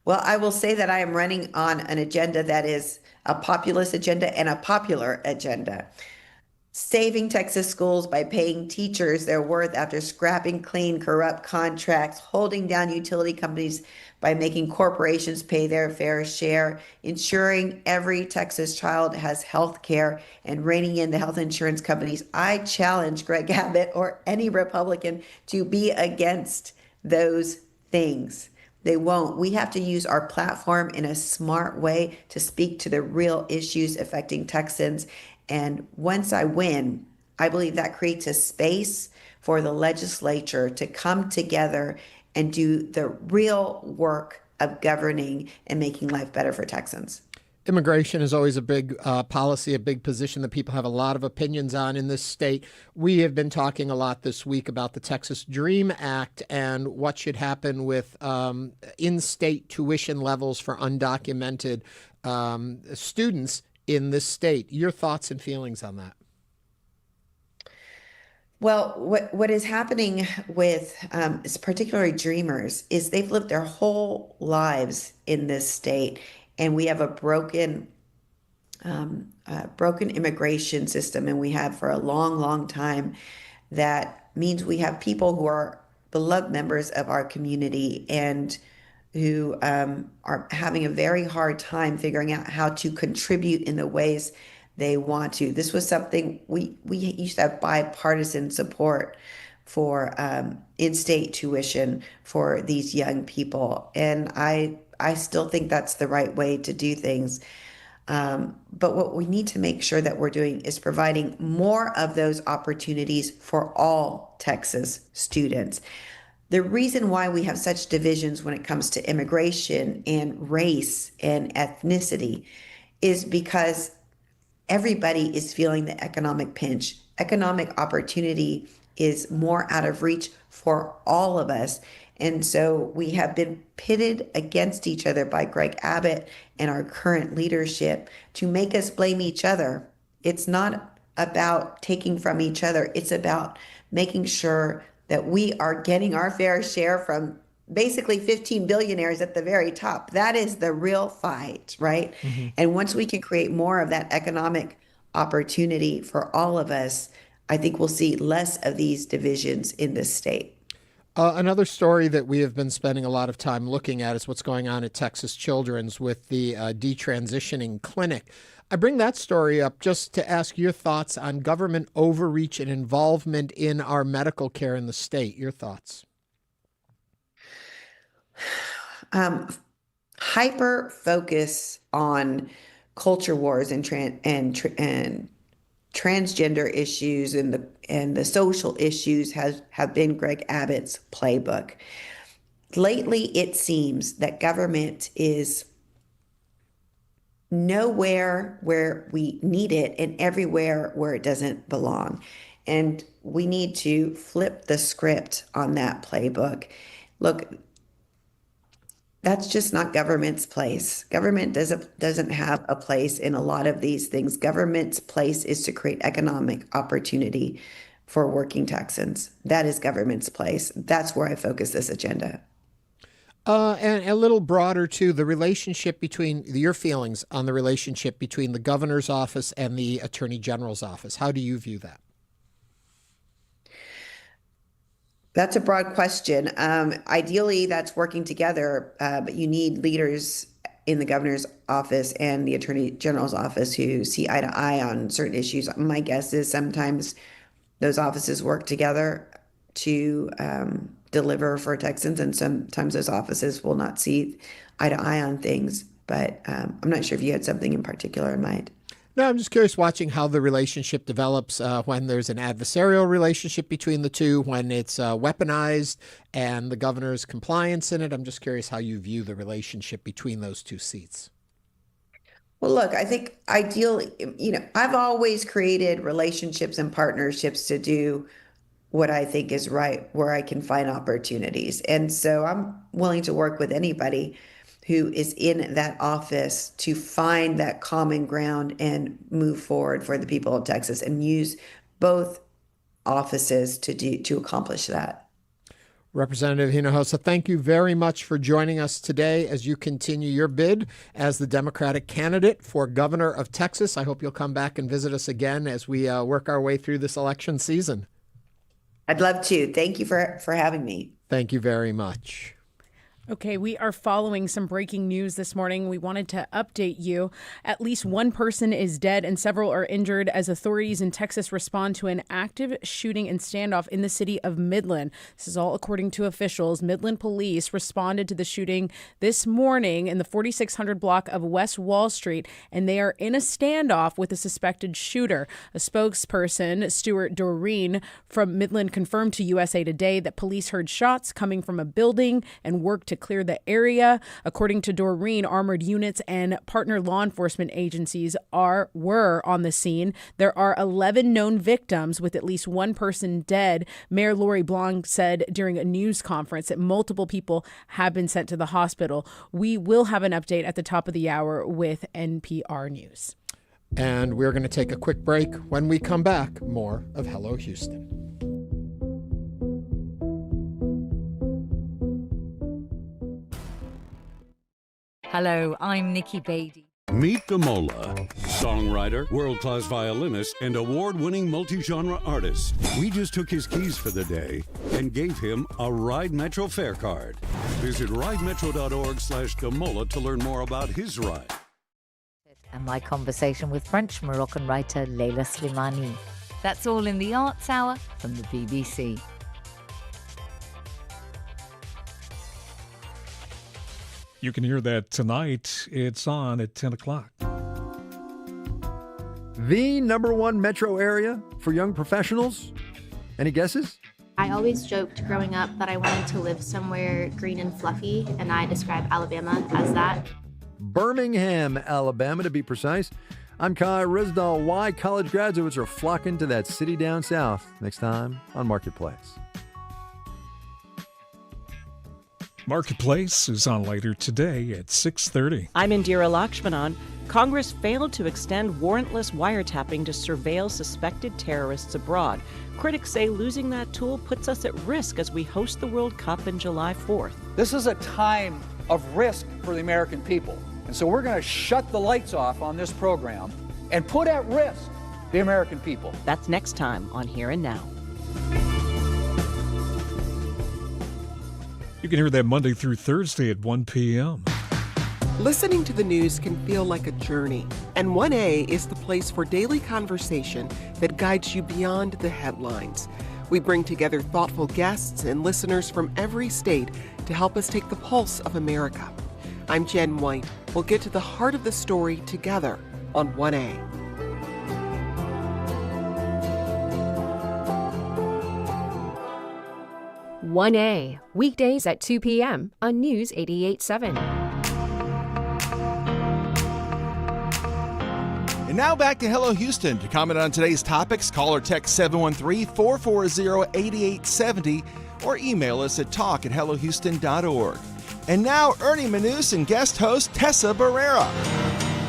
Well, I will say that I am running on an agenda that is a populist agenda and a popular agenda. Saving Texas schools by paying teachers their worth after scrapping clean, corrupt contracts, holding down utility companies by making corporations pay their fair share, ensuring every Texas child has health care, and reining in the health insurance companies. I challenge Greg Abbott or any Republican to be against those things. They won't. We have to use our platform in a smart way to speak to the real issues affecting Texans. And once I win, I believe that creates a space for the legislature to come together and do the real work of governing and making life better for Texans. Immigration is always a big policy, a big position that people have a lot of opinions on in this state. We have been talking a lot this week about the Texas Dream Act and what should happen with in-state tuition levels for undocumented students in this state. Your thoughts and feelings on that? Well, what is happening with particularly Dreamers is they've lived their whole lives in this state, and we have a broken immigration system, and we have for a long, long time. That means we have people who are beloved members of our community and who are having a very hard time figuring out how to contribute in the ways they want to. This was something we used to have bipartisan support for in-state tuition for these young people. And I still think that's the right way to do things. But what we need to make sure that we're doing is providing more of those opportunities for all Texas students. The reason why we have such divisions when it comes to immigration and race and ethnicity is because everybody is feeling the economic pinch. Economic opportunity is more out of reach for all of us. And so we have been pitted against each other by Greg Abbott and our current leadership to make us blame each other. It's not about taking from each other. It's about making sure that we are getting our fair share from basically 15 billionaires at the very top. That is the real fight, right? Mm-hmm. And once we can create more of that economic opportunity for all of us, I think we'll see less of these divisions in this state. Another story that we have been spending a lot of time looking at is what's going on at Texas Children's with the detransitioning clinic. I bring that story up just to ask your thoughts on government overreach and involvement in our medical care in the state. Your thoughts? Hyper focus on culture wars and transgender issues and the social issues have been Greg Abbott's playbook. Lately, it seems that government is nowhere where we need it and everywhere where it doesn't belong. And we need to flip the script on that playbook. Look, that's just not government's place. Government doesn't have a place in a lot of these things. Government's place is to create economic opportunity for working Texans. That is government's place. That's where I focus this agenda. And a little broader, too, the relationship between your feelings on the relationship between the governor's office and the attorney general's office. How do you view that? That's a broad question. Ideally, that's working together, but you need leaders in the governor's office and the attorney general's office who see eye to eye on certain issues. My guess is sometimes those offices work together to deliver for Texans, and sometimes those offices will not see eye to eye on things. But I'm not sure if you had something in particular in mind. No, I'm just curious watching how the relationship develops when there's an adversarial relationship between the two, when it's weaponized and the governor's compliance in it. I'm just curious how you view the relationship between those two seats. Well, look, I think ideally, I've always created relationships and partnerships to do what I think is right, where I can find opportunities. And so I'm willing to work with anybody who is in that office to find that common ground and move forward for the people of Texas, and use both offices to accomplish that. Representative Hinojosa, thank you very much for joining us today as you continue your bid as the Democratic candidate for governor of Texas. I hope you'll come back and visit us again as we work our way through this election season. I'd love to. Thank you for having me. Thank you very much. Okay, we are following some breaking news this morning. We wanted to update you. At least one person is dead and several are injured as authorities in Texas respond to an active shooting and standoff in the city of Midland. This is all according to officials. Midland police responded to the shooting this morning in the 4600 block of West Wall Street, and they are in a standoff with a suspected shooter. A spokesperson, Stuart Doreen from Midland, confirmed to USA Today that police heard shots coming from a building and worked to clear the area. According to Doreen, armored units and partner law enforcement agencies were on the scene. There are 11 known victims, with at least one person dead. Mayor Lori Blanc said during a news conference that multiple people have been sent to the hospital. We will have an update at the top of the hour with NPR News. And we're going to take a quick break. When we come back, more of Hello Houston. Hello, I'm Nikki Beatty. Meet Damola, songwriter, world-class violinist, and award-winning multi-genre artist. We just took his keys for the day and gave him a Ride Metro fare card. Visit ridemetro.org/Damola to learn more about his ride. And my conversation with French Moroccan writer Leila Slimani. That's all in the Arts Hour from the BBC. You can hear that tonight. It's on at 10 o'clock. The #1 metro area for young professionals? Any guesses? I always joked growing up that I wanted to live somewhere green and fluffy, and I describe Alabama as that. Birmingham, Alabama, to be precise. I'm Kai Rizdal. Why college graduates are flocking to that city down south. Next time on Marketplace. Marketplace is on later today at 6:30. I'm Indira Lakshmanan. Congress failed to extend warrantless wiretapping to surveil suspected terrorists abroad. Critics say losing that tool puts us at risk as we host the World Cup on July 4th. This is a time of risk for the American people. And so we're going to shut the lights off on this program and put at risk the American people. That's next time on Here and Now. You can hear that Monday through Thursday at 1 p.m. Listening to the news can feel like a journey, and 1A is the place for daily conversation that guides you beyond the headlines. We bring together thoughtful guests and listeners from every state to help us take the pulse of America. I'm Jen White. We'll get to the heart of the story together on 1A. "1A", weekdays at 2 p.m. on News 88.7. And now back to Hello Houston. To comment on today's topics, call or text 713-440-8870 or email us at talk@hellohouston.org. And now Ernie Manous and guest host Tessa Barrera.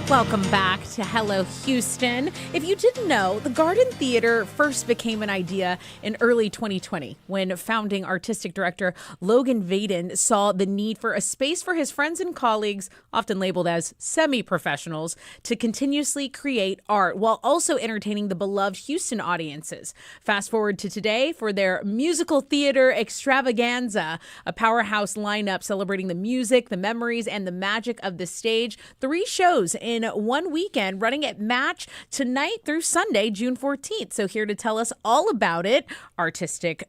Welcome back to Hello Houston. If you didn't know, the Garden Theater first became an idea in early 2020 when founding artistic director Logan Vaden saw the need for a space for his friends and colleagues, often labeled as semi-professionals, to continuously create art while also entertaining the beloved Houston audiences. Fast forward to today for their musical theater extravaganza, a powerhouse lineup celebrating the music, the memories, and the magic of the stage. 3 shows in one weekend, running at Match tonight through Sunday, June 14th. So here to tell us all about it,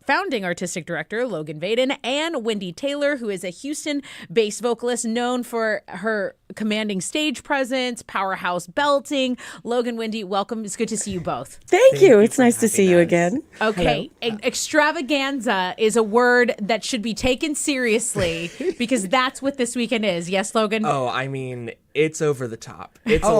founding artistic director Logan Vaden and Wendy Taylor, who is a Houston-based vocalist known for her commanding stage presence, powerhouse belting. Logan, Wendy, welcome. It's good to see you both. Thank you. It's nice to see you again. Okay. Extravaganza is a word that should be taken seriously because that's what this weekend is. Yes, Logan? Oh, I mean, it's over the top. It's a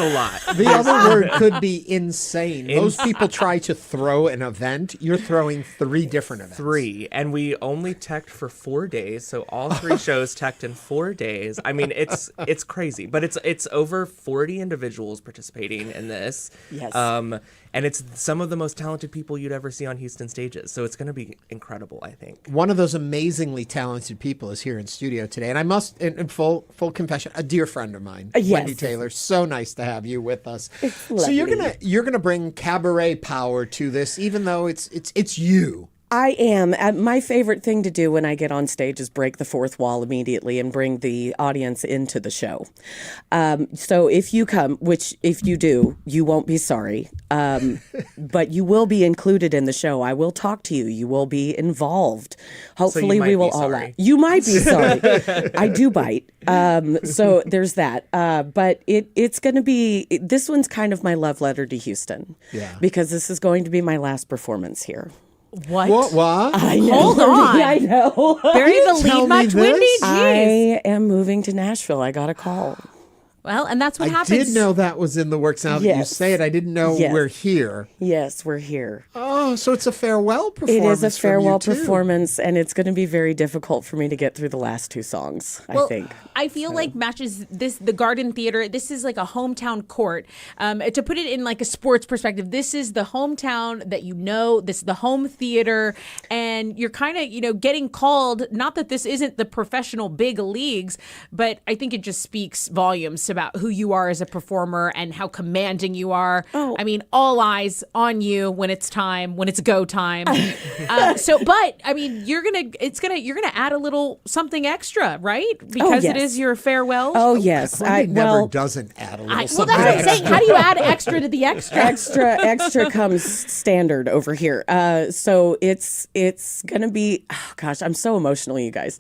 lot. The other word could be insane. Most people try to throw an event. You're throwing 3 different events. 3. And we only teched for 4 days. So all 3 shows teched in 4 days. I mean, it's crazy. But it's over 40 individuals participating in this. Yes. And it's some of the most talented people you'd ever see on Houston stages. So it's going to be incredible, I think. One of those amazingly talented people is here in studio today. And I must, in full confession, a dear friend of mine, Yes. Wendy Taylor. So nice to have you with us. So lovely. you're gonna bring cabaret power to this, even though it's you. I am. My favorite thing to do when I get on stage is break the fourth wall immediately and bring the audience into the show. So if you come, which if you do, you won't be sorry, but you will be included in the show. I will talk to you. You will be involved. Hopefully we will all laugh. You might be sorry. I do bite. So there's that. But it's going to be, this one's kind of my love letter to Houston. Yeah. Because this is going to be my last performance here. What? I know. Hold on. I know. Bury the lead much, Wendy? Jeez. I am moving to Nashville. I got a call. Well, and that's what I happens. did know that was in the works. Now that you say it, I didn't know we're here. Yes, we're here. Oh, so it's a farewell performance. It is a farewell from you too. performance, and it's going to be very difficult for me to get through the last 2 songs, I think. I feel like matches this, the Garden Theater, this is like a hometown court. To put it in like a sports perspective, this is the hometown that you know, this is the home theater, and you're kind of, getting called, not that this isn't the professional big leagues, but I think it just speaks volumes about who you are as a performer and how commanding you are. Oh. I mean, all eyes on you when it's time, when it's go time. But I mean, you're gonna add a little something extra, right? Because it is your farewell. Oh yes, Wendy never doesn't add a little something. Well, that's what I'm saying. How do you add extra to the extra? Extra comes standard over here. So it's gonna be. Oh gosh, I'm so emotional, you guys.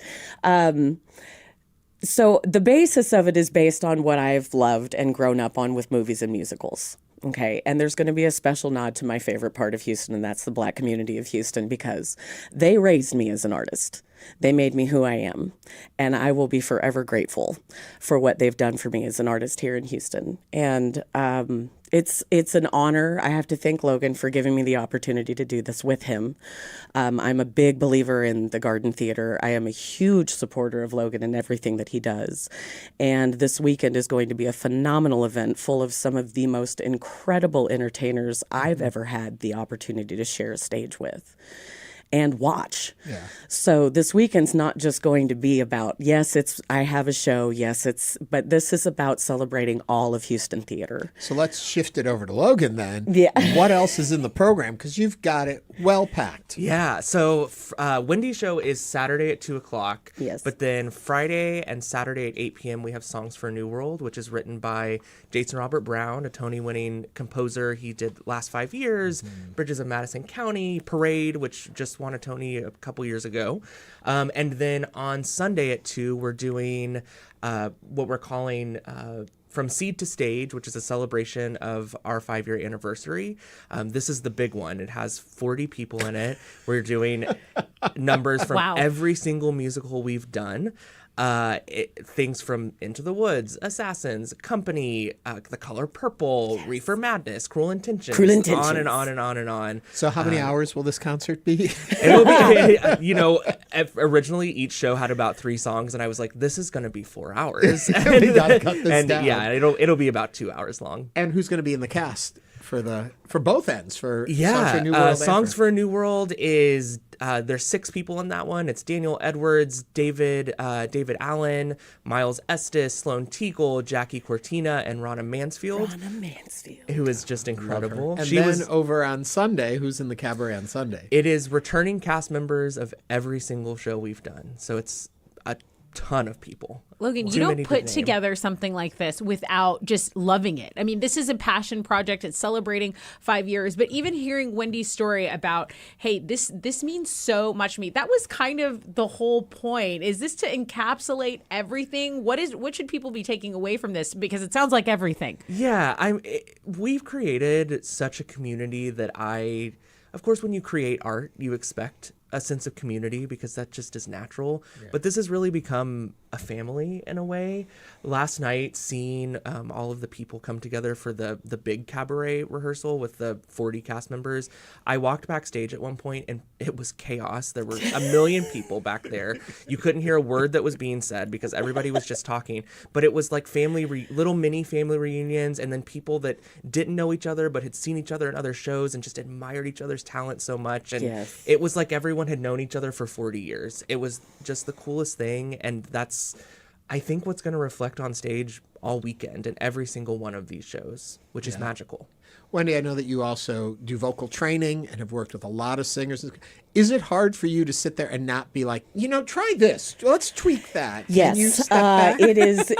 So the basis of it is based on what I've loved and grown up on with movies and musicals. Okay. And there's going to be a special nod to my favorite part of Houston, and that's the Black community of Houston, because they raised me as an artist. They made me who I am. And I will be forever grateful for what they've done for me as an artist here in Houston. And it's an honor. I have to thank Logan for giving me the opportunity to do this with him. I'm a big believer in the Garden Theater. I am a huge supporter of Logan and everything that he does. And this weekend is going to be a phenomenal event full of some of the most incredible entertainers I've ever had the opportunity to share a stage with and watch. Yeah. So this weekend's not just going to be about, I have a show, but this is about celebrating all of Houston theater. So let's shift it over to Logan then. Yeah. What else is in the program? Because you've got it well packed. Yeah. So Wendy's show is Saturday at 2:00. Yes. But then Friday and Saturday at 8 p.m. we have Songs for a New World, which is written by Jason Robert Brown, a Tony-winning composer. He did Last 5 Years, Bridges of Madison County, Parade, which just won a Tony a couple years ago. And then on Sunday at 2, we're doing what we're calling From Seed to Stage, which is a celebration of our 5-year anniversary. This is the big one. It has 40 people in it. We're doing numbers from every single musical we've done. things from Into the Woods, Assassins, Company, The Color Purple, Reefer Madness, Cruel Intentions, on and on and on and on. So how many hours will this concert be? It'll be, originally each show had about 3 songs, and I was like, this is going to be 4 hours. We gotta cut this down. Yeah, it'll be about 2 hours long. And who's going to be in the cast for both ends? Songs for a New World? Songs for a New World is there's 6 people in that one. It's Daniel Edwards, David Allen, Miles Estes, Sloan Teagle, Jackie Cortina, and Ronna Mansfield. Who is just incredible. And then over on Sunday, who's in the cabaret on Sunday? It is returning cast members of every single show we've done. So it's a ton of people. Logan, you don't put together something like this without just loving it. I mean, this is a passion project. It's celebrating 5 years. But even hearing Wendy's story about, hey, this means so much to me. That was kind of the whole point. Is this to encapsulate everything? What should people be taking away from this? Because it sounds like everything. Yeah, we've created such a community that of course, when you create art, you expect a sense of community because that just is natural. Yeah. But this has really become a family in a way. Last night, seeing all of the people come together for the big cabaret rehearsal with the 40 cast members, I walked backstage at one point and it was chaos. There were 1 million people back there. You couldn't hear a word that was being said because everybody was just talking. But it was like little mini family reunions, and then people that didn't know each other but had seen each other in other shows and just admired each other's talent so much. And it was like everyone had known each other for 40 years. It was just the coolest thing, and that's, I think, what's going to reflect on stage all weekend in every single one of these shows, which is magical. Wendy, I know that you also do vocal training and have worked with a lot of singers. Is it hard for you to sit there and not be like, try this, let's tweak that? Yes, Can you step back? it is.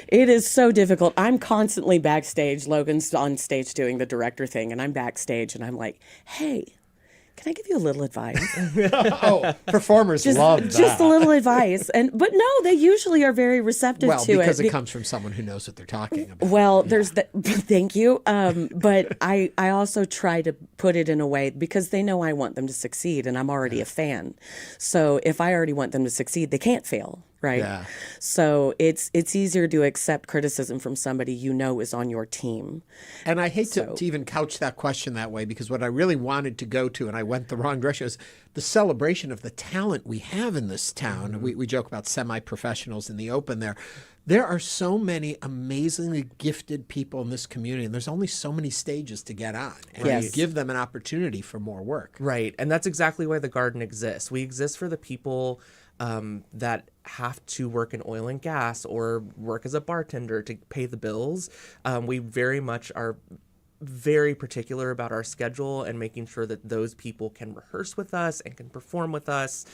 It is so difficult. I'm constantly backstage. Logan's on stage doing the director thing, and I'm backstage, and I'm like, hey, can I give you a little advice? Performers love that. Just a little advice. But no, they usually are very receptive to it. Well, because it comes from someone who knows what they're talking about. Well, there's that. Thank you. But I also try to put it in a way because they know I want them to succeed, and I'm already a fan. So if I already want them to succeed, they can't fail. Right. Yeah. So it's easier to accept criticism from somebody is on your team. And I hate to even couch that question that way, because what I really wanted to go to, and I went the wrong direction, is the celebration of the talent we have in this town. Mm-hmm. We joke about semi-professionals in the open there. There are so many amazingly gifted people in this community, and there's only so many stages to get on. And you give them an opportunity for more work. Right. And that's exactly why the garden exists. We exist for the people that have to work in oil and gas or work as a bartender to pay the bills. We very much are very particular about our schedule and making sure that those people can rehearse with us and can perform with us.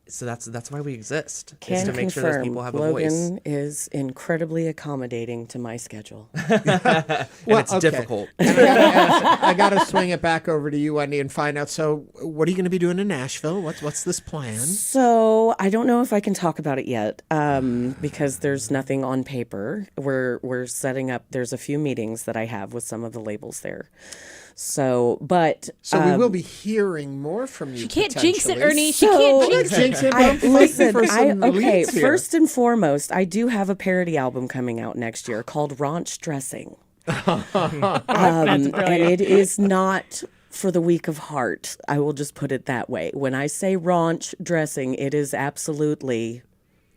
So that's why we exist, is to make sure those people have a voice. Logan is incredibly accommodating to my schedule. It's difficult. I got to swing it back over to you, Wendy, and find out. So what are you going to be doing in Nashville? What's this plan? So I don't know if I can talk about it yet because there's nothing on paper. We're setting up. There's a few meetings that I have with some of the labels there. So we will be hearing more from you. She can't jinx it, Ernie. She can't jinx it. First and foremost, I do have a parody album coming out next year called Raunch Dressing. And it is not for the weak of heart. I will just put it that way. When I say raunch dressing, it is absolutely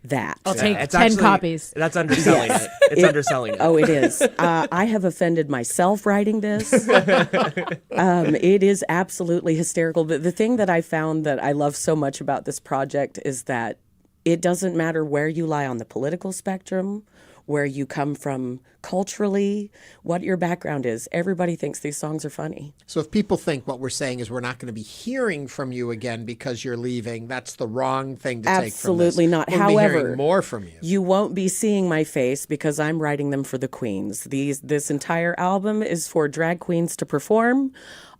that. I'll take 10 copies. That's underselling it. It's underselling it. Oh, it is. I have offended myself writing this. It is absolutely hysterical. But the thing that I found that I love so much about this project is that it doesn't matter where you lie on the political spectrum, where you come from culturally, what your background is. Everybody thinks these songs are funny. So if people think what we're saying is we're not going to be hearing from you again because you're leaving, that's the wrong thing to take from this. Absolutely not. We'll However, be hearing more from you. You won't be seeing my face because I'm writing them for the queens. This entire album is for drag queens to perform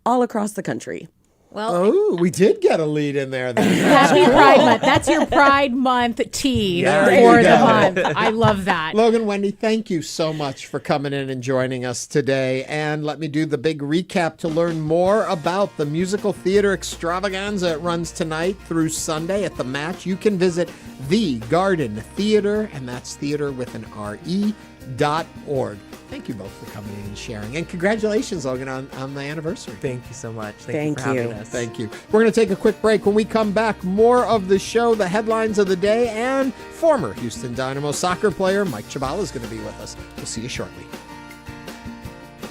all across the country. Oh, we did get a lead in there then. Happy Pride Month. That's your Pride Month tea for the month. I love that. Logan, Wendy, thank you so much for coming in and joining us today. And let me do the big recap to learn more about the musical Theatre Extravaganza. It runs tonight through Sunday at the Match. You can visit The Garden Theater, and that's theater with an RE.org. Thank you both for coming in and sharing. And congratulations, Logan, on the anniversary. Thank you so much. Thank you for having us. Thank you. We're going to take a quick break. When we come back, more of the show, the headlines of the day, and former Houston Dynamo soccer player Mike Chabala is going to be with us. We'll see you shortly.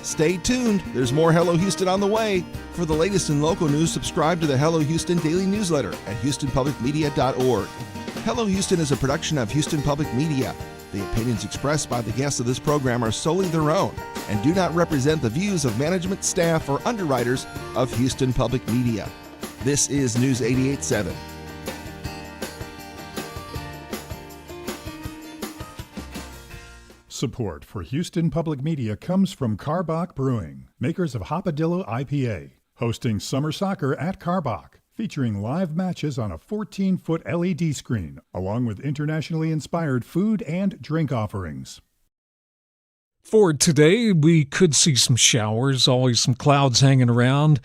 Stay tuned. There's more Hello Houston on the way. For the latest in local news, subscribe to the Hello Houston daily newsletter at houstonpublicmedia.org. Hello Houston is a production of Houston Public Media. The opinions expressed by the guests of this program are solely their own and do not represent the views of management, staff, or underwriters of Houston Public Media. This is News 88.7. Support for Houston Public Media comes from Karbach Brewing, makers of Hopadillo IPA, hosting summer soccer at Karbach, featuring live matches on a 14-foot LED screen, along with internationally inspired food and drink offerings. For today, we could see some showers, always some clouds hanging around.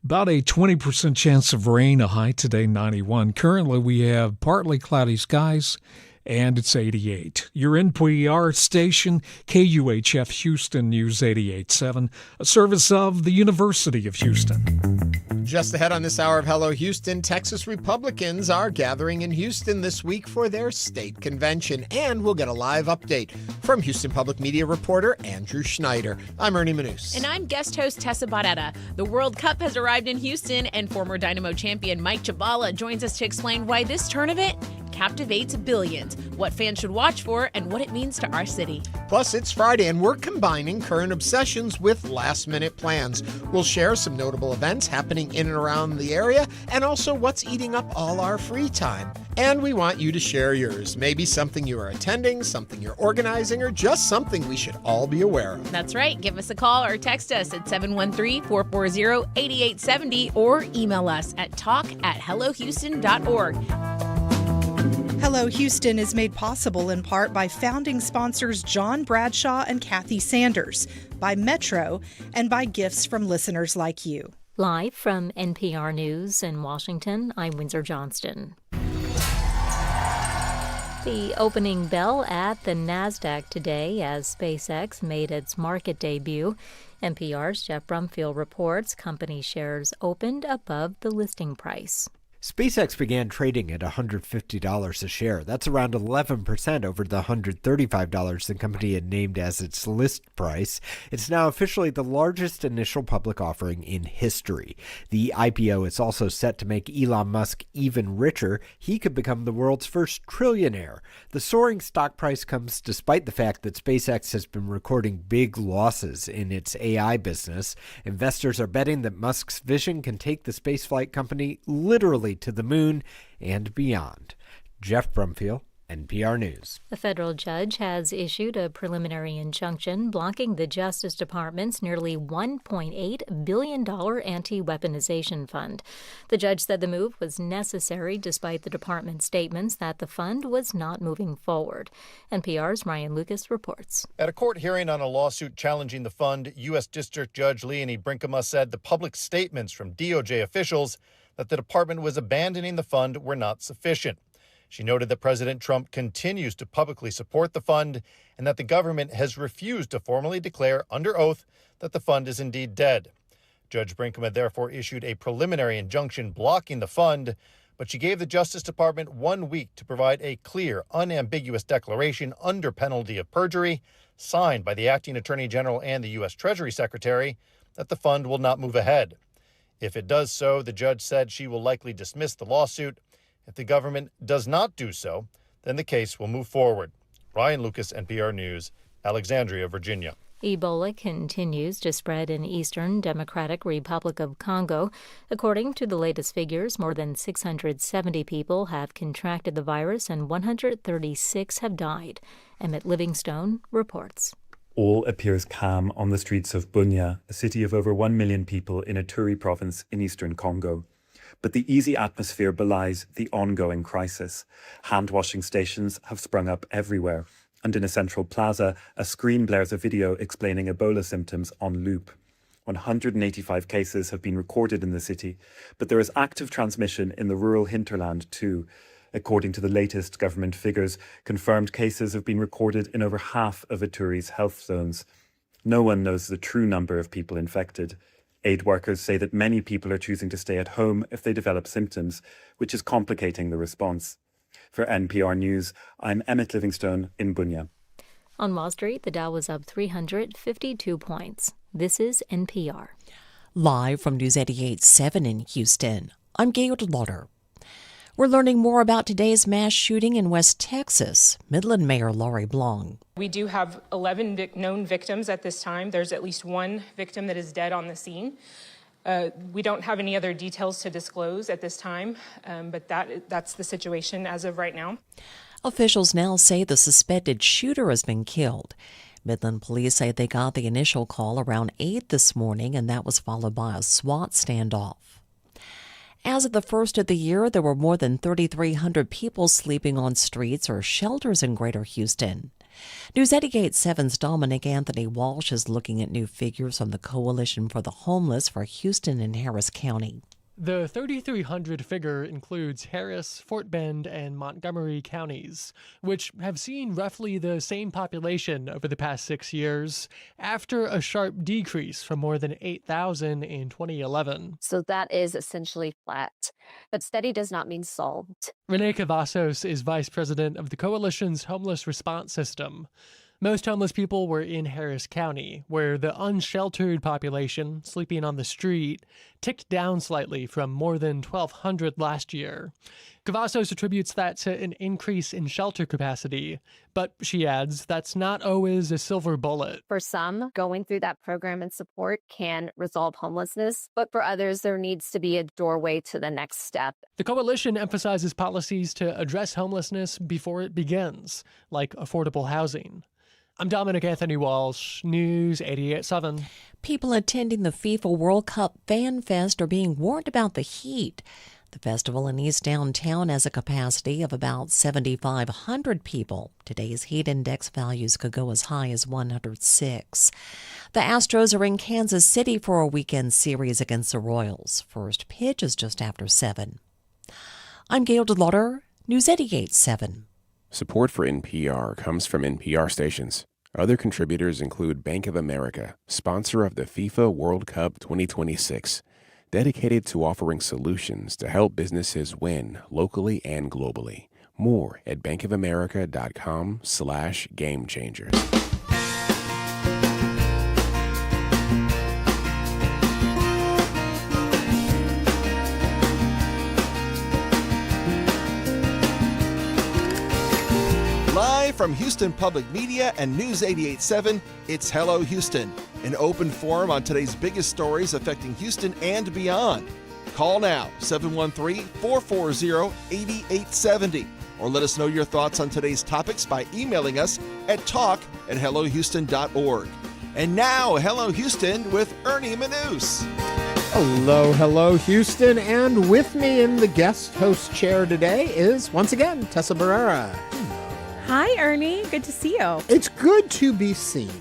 About a 20% chance of rain, a high today 91. Currently, we have partly cloudy skies, and it's 88. Your NPR station, KUHF Houston News 88.7, a service of the University of Houston. Just ahead on this hour of Hello Houston, Texas Republicans are gathering in Houston this week for their state convention, and we'll get a live update from Houston Public Media reporter Andrew Schneider. I'm Ernie Manous. And I'm guest host Tessa Barrera. The World Cup has arrived in Houston, and former Dynamo champion Mike Chabala joins us to explain why this tournament captivates billions, what fans should watch for, and what it means to our city. Plus, it's Friday, and we're combining current obsessions with last-minute plans. We'll share some notable events happening in and around the area, and also what's eating up all our free time. And we want you to share yours. Maybe something you are attending, something you're organizing, or just something we should all be aware of. That's right. Give us a call or text us at 713-440-8870 or email us at talk@hellohouston.org. Hello Houston is made possible in part by founding sponsors John Bradshaw and Kathy Sanders, by Metro, and by gifts from listeners like you. Live from NPR News in Washington, I'm Windsor Johnston. The opening bell at the NASDAQ today as SpaceX made its market debut. NPR's Jeff Brumfield reports company shares opened above the listing price. SpaceX began trading at $150 a share. That's around 11% over the $135 the company had named as its list price. It's now officially the largest initial public offering in history. The IPO is also set to make Elon Musk even richer. He could become the world's first trillionaire. The soaring stock price comes despite the fact that SpaceX has been recording big losses in its AI business. Investors are betting that Musk's vision can take the spaceflight company literally to the moon and beyond. Jeff Brumfield, NPR News. A federal judge has issued a preliminary injunction blocking the Justice Department's nearly $1.8 billion anti-weaponization fund. The judge said the move was necessary despite the department's statements that the fund was not moving forward. NPR's Ryan Lucas reports. At a court hearing on a lawsuit challenging the fund, U.S. District Judge Leonie Brinkema said the public statements from DOJ officials that the department was abandoning the fund were not sufficient. She noted that President Trump continues to publicly support the fund and that the government has refused to formally declare under oath that the fund is indeed dead. Judge Brinkema therefore issued a preliminary injunction blocking the fund, but she gave the Justice Department 1 week to provide a clear, unambiguous declaration under penalty of perjury, signed by the acting Attorney General and the U.S. Treasury Secretary, that the fund will not move ahead. If it does so, the judge said she will likely dismiss the lawsuit. If the government does not do so, then the case will move forward. Ryan Lucas, NPR News, Alexandria, Virginia. Ebola continues to spread in eastern Democratic Republic of Congo. According to the latest figures, more than 670 people have contracted the virus and 136 have died. Emmett Livingstone reports. All appears calm on the streets of Bunia, a city of over 1 million people in a Turi province in eastern Congo. But the easy atmosphere belies the ongoing crisis. Hand-washing stations have sprung up everywhere, and in a central plaza, a screen blares a video explaining Ebola symptoms on loop. 185 cases have been recorded in the city, but there is active transmission in the rural hinterland too. According to the latest government figures, confirmed cases have been recorded in over half of Ituri's health zones. No one knows the true number of people infected. Aid workers say that many people are choosing to stay at home if they develop symptoms, which is complicating the response. For NPR News, I'm Emmett Livingstone in Bunia. On Wall Street, the Dow was up 352 points. This is NPR. Live from News 88.7 in Houston, I'm Gail DeLauder. We're learning more about today's mass shooting in West Texas. Midland Mayor Lori Blong. We do have 11 known victims at this time. There's at least one victim that is dead on the scene. We don't have any other details to disclose at this time, but that's the situation as of right now. Officials now say the suspected shooter has been killed. Midland police say they got the initial call around 8 this morning, and that was followed by a SWAT standoff. As of the first of the year, there were more than 3,300 people sleeping on streets or shelters in Greater Houston. News 88.7's Dominic Anthony Walsh is looking at new figures from the Coalition for the Homeless for Houston and Harris County. The 3,300 figure includes Harris, Fort Bend, and Montgomery counties, which have seen roughly the same population over the past 6 years, after a sharp decrease from more than 8,000 in 2011. So that is essentially flat, but steady does not mean solved. Renee Cavazos is vice president of the Coalition's Homeless Response System. Most homeless people were in Harris County, where the unsheltered population, sleeping on the street, ticked down slightly from more than 1,200 last year. Cavazos attributes that to an increase in shelter capacity, but she adds that's not always a silver bullet. For some, going through that program and support can resolve homelessness, but for others, there needs to be a doorway to the next step. The coalition emphasizes policies to address homelessness before it begins, like affordable housing. I'm Dominic Anthony Walsh, News 88.7. People attending the FIFA World Cup Fan Fest are being warned about the heat. The festival in East Downtown has a capacity of about 7,500 people. Today's heat index values could go as high as 106. The Astros are in Kansas City for a weekend series against the Royals. First pitch is just after 7. I'm Gail DeLauder, News 88.7. Support for NPR comes from NPR stations. Other contributors include Bank of America, sponsor of the FIFA World Cup 2026, dedicated to offering solutions to help businesses win locally and globally. More at bankofamerica.com/gamechangers. Live from Houston Public Media and News 88.7, it's Hello Houston, an open forum on today's biggest stories affecting Houston and beyond. Call now, 713-440-8870, or let us know your thoughts on today's topics by emailing us at talk@hellohouston.org. And now, Hello Houston with Ernie Manous. Hello, Houston, and with me in the guest host chair today is, once again, Tessa Barrera. Hi, Ernie. Good to see you. It's good to be seen.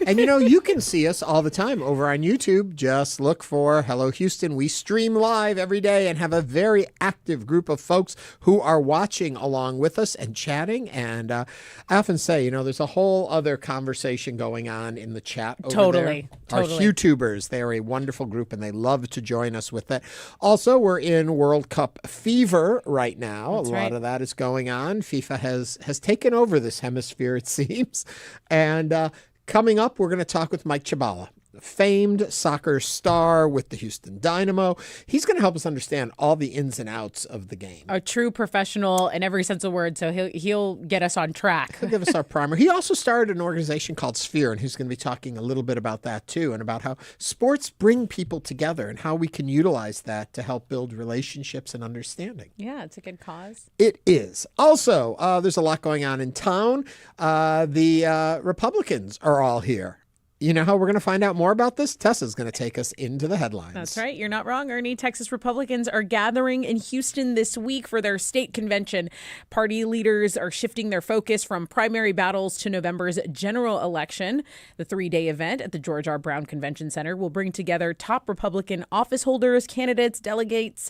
And you can see us all the time over on YouTube. Just look for Hello Houston. We stream live every day and have a very active group of folks who are watching along with us and chatting. And I often say, there's a whole other conversation going on in the chat over there. Our YouTubers, they're a wonderful group and they love to join us with that. Also, we're in World Cup fever right now. That's a lot of that is going on. FIFA has taken over this hemisphere, it seems. And coming up, we're going to talk with Mike Chabala, famed soccer star with the Houston Dynamo. He's going to help us understand all the ins and outs of the game. A true professional in every sense of the word, so he'll get us on track. He'll give us our primer. He also started an organization called Sphere, and he's going to be talking a little bit about that too, and about how sports bring people together and how we can utilize that to help build relationships and understanding. Yeah, it's a good cause. It is. Also, there's a lot going on in town. The Republicans are all here. You know how we're going to find out more about this? Tessa's going to take us into the headlines. That's right. You're not wrong, Ernie. Texas Republicans are gathering in Houston this week for their state convention. Party leaders are shifting their focus from primary battles to November's general election. The 3-day event at the George R. Brown Convention Center will bring together top Republican office holders, candidates, delegates,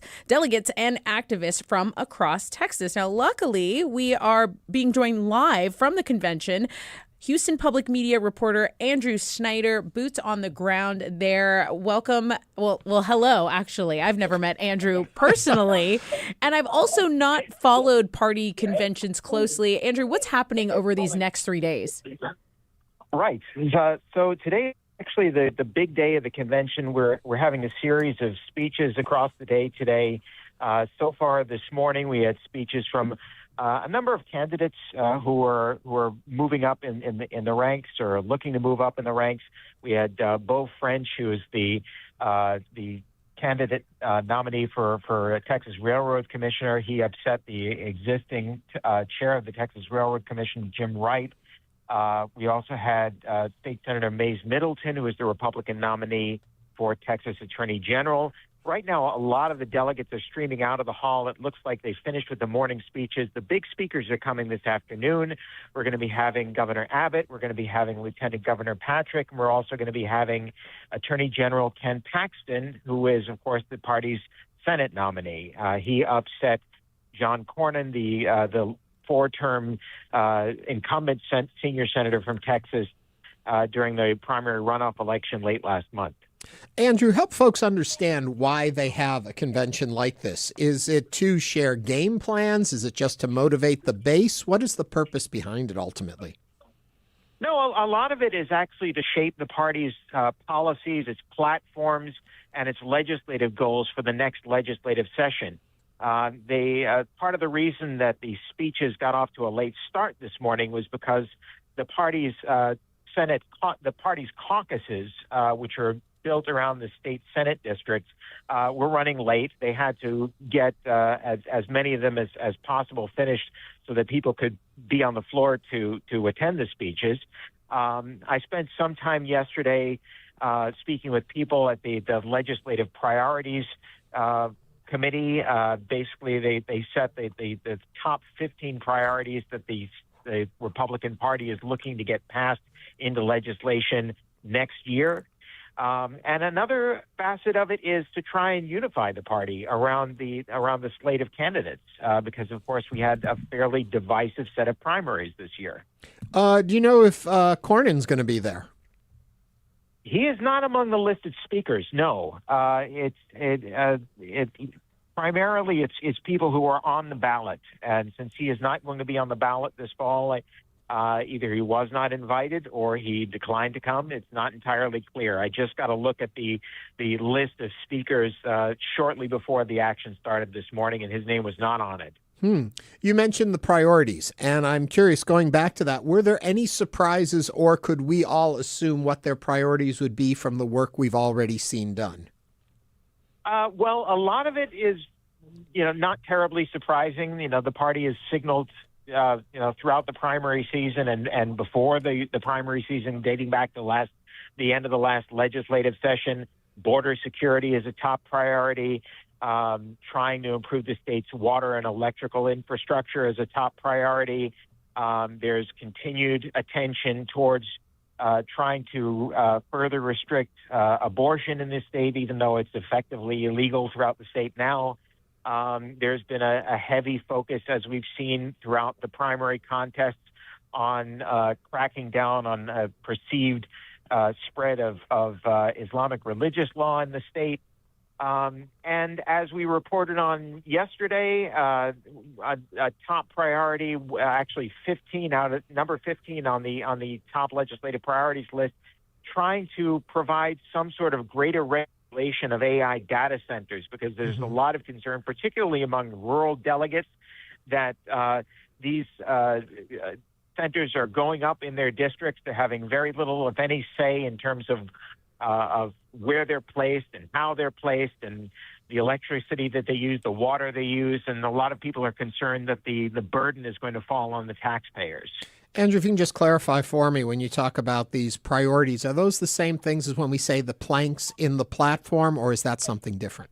and activists from across Texas. Now, luckily, we are being joined live from the convention. Houston Public Media reporter Andrew Snyder, boots on the ground there. Welcome. Well, hello, actually. I've never met Andrew personally, and I've also not followed party conventions closely. Andrew, what's happening over these next 3 days? Right. So today, actually, the big day of the convention, we're having a series of speeches across the day today. So far this morning, we had speeches from a number of candidates who are moving up in the ranks or looking to move up in the ranks. We had Beau French, who is the candidate nominee for Texas Railroad Commissioner. He upset the existing chair of the Texas Railroad Commission, Jim Wright. We also had State Senator Mays Middleton, who is the Republican nominee for Texas Attorney General. Right now, a lot of the delegates are streaming out of the hall. It looks like they finished with the morning speeches. The big speakers are coming this afternoon. We're going to be having Governor Abbott. We're going to be having Lieutenant Governor Patrick. And we're also going to be having Attorney General Ken Paxton, who is, of course, the party's Senate nominee. He upset John Cornyn, the four-term incumbent senior senator from Texas during the primary runoff election late last month. Andrew, help folks understand why they have a convention like this. Is it to share game plans? Is it just to motivate the base? What is the purpose behind it ultimately? No, a lot of it is actually to shape the party's policies, its platforms, and its legislative goals for the next legislative session. Part of the reason that the speeches got off to a late start this morning was because the party's caucuses, which are built around the state Senate districts, were running late. They had to get as many of them as possible finished so that people could be on the floor to attend the speeches. I spent some time yesterday speaking with people at the legislative priorities committee. Basically, they set the top 15 priorities that the Republican Party is looking to get passed into legislation next year. And another facet of it is to try and unify the party around the slate of candidates, because, of course, we had a fairly divisive set of primaries this year. Do you know if Cornyn's going to be there? He is not among the listed speakers. No, primarily it's people who are on the ballot, and since he is not going to be on the ballot this fall, either he was not invited or he declined to come. It's not entirely clear. I just got to look at the list of speakers shortly before the action started this morning, and his name was not on it. You mentioned the priorities, and I'm curious, going back to that, were there any surprises, or could we all assume what their priorities would be from the work we've already seen done? Well, a lot of it is, not terribly surprising. The party has signaled throughout the primary season and before the primary season, dating back to the end of the last legislative session, border security is a top priority. Trying to improve the state's water and electrical infrastructure is a top priority. There's continued attention towards trying to further restrict abortion in this state, even though it's effectively illegal throughout the state now. There's been a heavy focus, as we've seen throughout the primary contests, on cracking down on a perceived spread of Islamic religious law in the state. And as we reported on yesterday, a top priority, actually number 15 on the top legislative priorities list, trying to provide some sort of greater regulation of AI data centers, because there's a lot of concern, particularly among rural delegates, that these centers are going up in their districts. They're having very little, if any, say in terms of where they're placed and how they're placed and the electricity that they use, the water they use. And a lot of people are concerned that the burden is going to fall on the taxpayers. Andrew, if you can just clarify for me, when you talk about these priorities, are those the same things as when we say the planks in the platform, or is that something different?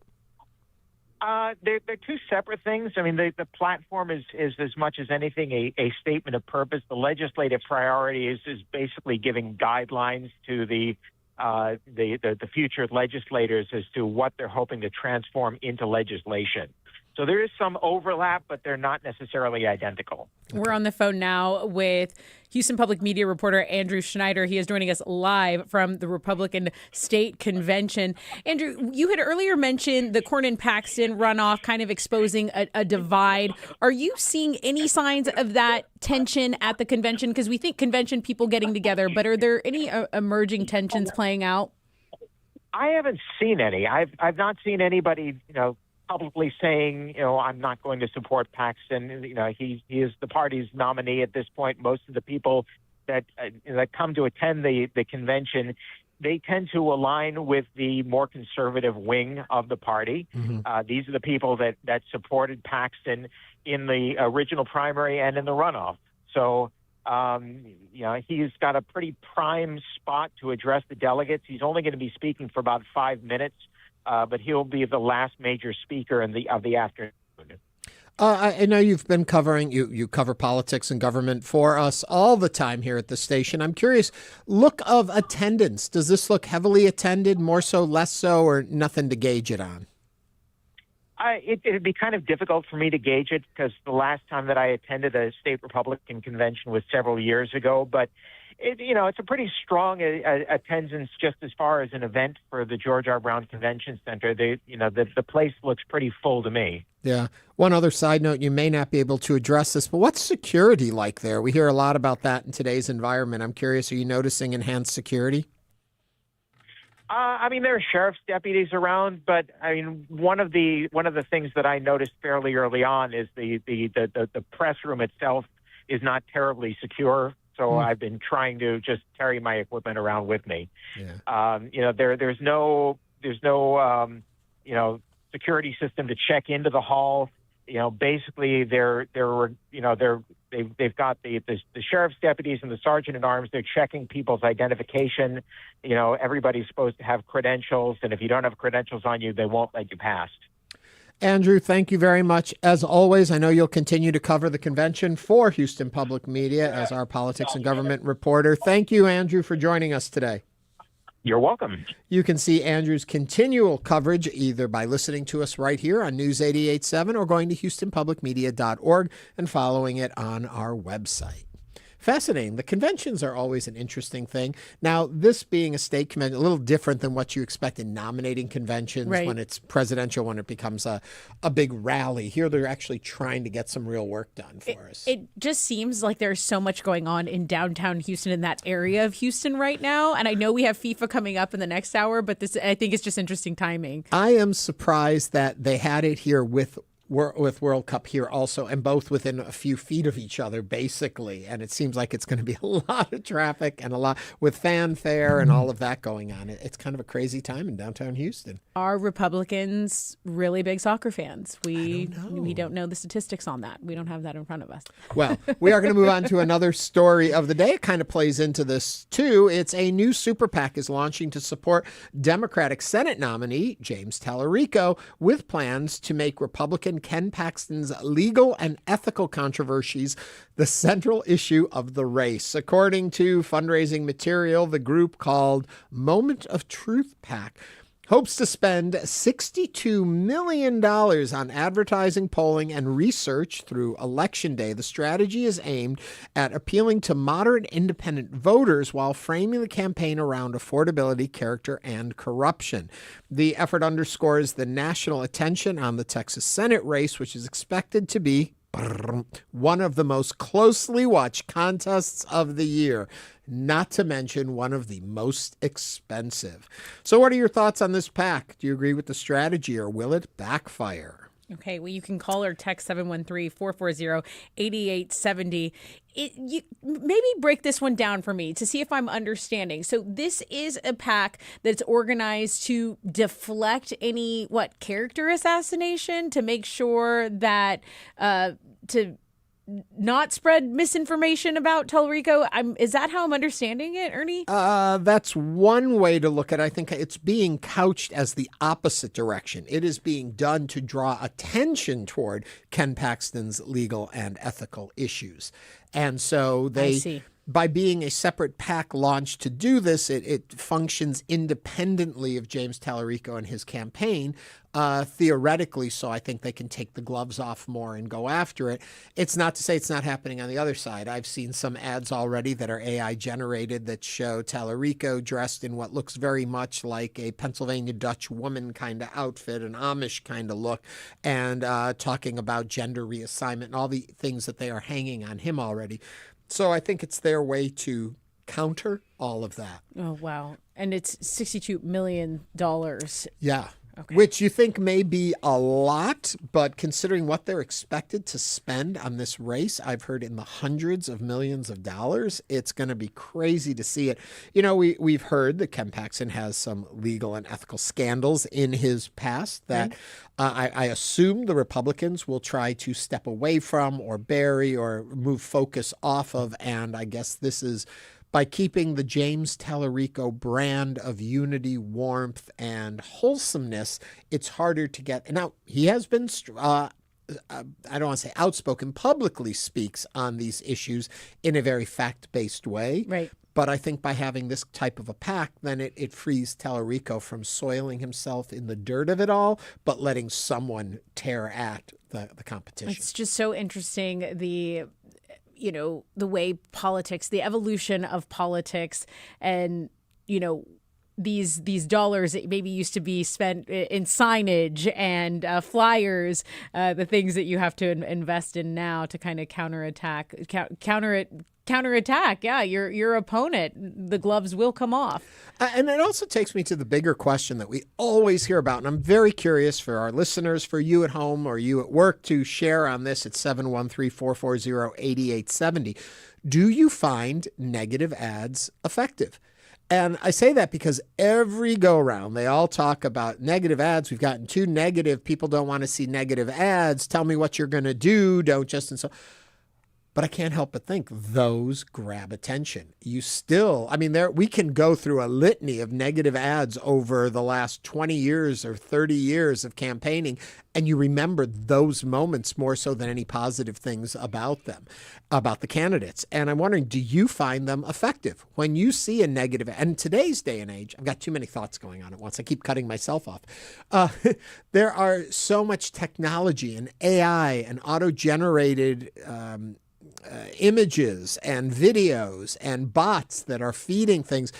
They're two separate things. I mean, the platform is as much as anything a statement of purpose. The legislative priority is basically giving guidelines to the future legislators as to what they're hoping to transform into legislation. So there is some overlap, but they're not necessarily identical. We're on the phone now with Houston Public Media reporter Andrew Schneider. He is joining us live from the Republican State Convention. Andrew, you had earlier mentioned the Cornyn-Paxton runoff kind of exposing a divide. Are you seeing any signs of that tension at the convention? Because we think convention people getting together, but are there any emerging tensions playing out? I haven't seen any. I've not seen anybody, publicly saying, I'm not going to support Paxton. He is the party's nominee at this point. Most of the people that come to attend the convention, they tend to align with the more conservative wing of the party. These are the people that supported Paxton in the original primary and in the runoff. So, he's got a pretty prime spot to address the delegates. He's only going to be speaking for about 5 minutes. But he'll be the last major speaker of the afternoon. I know you've been covering, you cover politics and government for us all the time here at the station. I'm curious, look of attendance. Does this look heavily attended, more so, less so, or nothing to gauge it on? It'd be kind of difficult for me to gauge it because the last time that I attended a state Republican convention was several years ago. But it's a pretty strong attendance just as far as an event for the George R. Brown Convention Center. The place looks pretty full to me. Yeah. One other side note, you may not be able to address this, but what's security like there? We hear a lot about that in today's environment. I'm curious, are you noticing enhanced security? There are sheriff's deputies around, but one of the things that I noticed fairly early on is the press room itself is not terribly secure. So I've been trying to just carry my equipment around with me. Yeah. There's no security system to check into the hall. Basically they've got the sheriff's deputies and the sergeant at arms. They're checking people's identification. Everybody's supposed to have credentials, and if you don't have credentials on you, they won't let you pass. Andrew, thank you very much. As always, I know you'll continue to cover the convention for Houston Public Media as our politics and government reporter. Thank you, Andrew, for joining us today. You're welcome. You can see Andrew's continual coverage either by listening to us right here on News 88.7 or going to HoustonPublicMedia.org and following it on our website. Fascinating. The conventions are always an interesting thing. Now, this being a state convention, a little different than what you expect in nominating conventions when it's presidential, when it becomes a big rally. Here, they're actually trying to get some real work done for us. It just seems like there's so much going on in downtown Houston, in that area of Houston right now. And I know we have FIFA coming up in the next hour, but I think it's just interesting timing. I am surprised that they had it here with World Cup here also, and both within a few feet of each other, basically. And it seems like it's going to be a lot of traffic and a lot with fanfare and all of that going on. It's kind of a crazy time in downtown Houston. Are Republicans really big soccer fans? We don't know the statistics on that. We don't have that in front of us. Well, we are going to move on to another story of the day. It kind of plays into this, too. It's a new super PAC is launching to support Democratic Senate nominee James Talarico with plans to make Republican Ken Paxton's legal and ethical controversies the central issue of the race. According to fundraising material, the group called Moment of Truth PAC hopes to spend $62 million on advertising, polling, and research through Election Day. The strategy is aimed at appealing to moderate independent voters while framing the campaign around affordability, character, and corruption. The effort underscores the national attention on the Texas Senate race, which is expected to be One of the most closely watched contests of the year, not to mention one of the most expensive. So what are your thoughts on this PAC? Do you agree with the strategy, or will it backfire? Okay, well, you can call or text 713-440-8870. Maybe break this one down for me to see if I'm understanding. So this is a PAC that's organized to deflect any, character assassination, to make sure that, to not spread misinformation about Talarico. Is that how I'm understanding it, Ernie? That's one way to look at it. I think it's being couched as the opposite direction. It is being done to draw attention toward Ken Paxton's legal and ethical issues. And so by being a separate PAC launched to do this, it functions independently of James Talarico and his campaign, theoretically, so I think they can take the gloves off more and go after it. It's not to say it's not happening on the other side. I've seen some ads already that are AI generated that show Talarico dressed in what looks very much like a Pennsylvania Dutch woman kind of outfit, an Amish kind of look, and talking about gender reassignment and all the things that they are hanging on him already. So I think it's their way to counter all of that. Oh, wow. And it's $62 million. Yeah. Okay. Which you think may be a lot, but considering what they're expected to spend on this race, I've heard in the hundreds of millions of dollars, it's going to be crazy to see it. You know, we've heard that Ken Paxton has some legal and ethical scandals in his past that I assume the Republicans will try to step away from or bury or move focus off of, and I guess this is by keeping the James Talarico brand of unity, warmth, and wholesomeness. It's harder to get. Now, he has been, I don't want to say outspoken, publicly speaks on these issues in a very fact-based way. Right. But I think by having this type of a PAC, then it frees Talarico from soiling himself in the dirt of it all, but letting someone tear at the competition. It's just so interesting, the way politics, the evolution of politics, and, these dollars that maybe used to be spent in signage and flyers, the things that you have to invest in now to kind of counterattack. Yeah, your opponent, the gloves will come off. And it also takes me to the bigger question that we always hear about, and I'm very curious for our listeners, for you at home or you at work, to share on this at 713-440-8870. Do you find negative ads effective? And I say that because every go-around, they all talk about negative ads. We've gotten too negative. People don't want to see negative ads. Tell me what you're going to do. Don't just and so. But I can't help but think those grab attention. We can go through a litany of negative ads over the last 20 years or 30 years of campaigning, and you remember those moments more so than any positive things about them, about the candidates. And I'm wondering, do you find them effective? When you see a negative, and in today's day and age, I've got too many thoughts going on at once. I keep cutting myself off. There are so much technology and AI and auto-generated images and videos and bots that are feeding things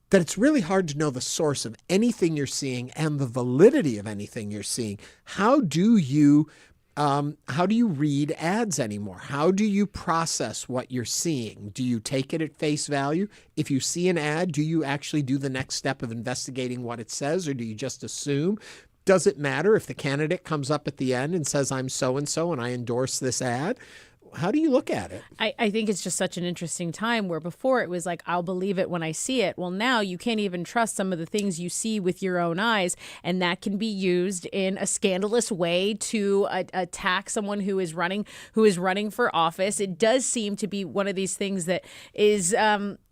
that it's really hard to know the source of anything you're seeing and the validity of anything you're seeing. How do you read ads anymore? How do you process what you're seeing? Do you take it at face value? If you see an ad, do you actually do the next step of investigating what it says, or do you just assume? Does it matter if the candidate comes up at the end and says, I'm so-and-so and I endorse this ad? How do you look at it? I think it's just such an interesting time where before it was like, I'll believe it when I see it. Well, now you can't even trust some of the things you see with your own eyes. And that can be used in a scandalous way to attack someone who is running for office. It does seem to be one of these things that is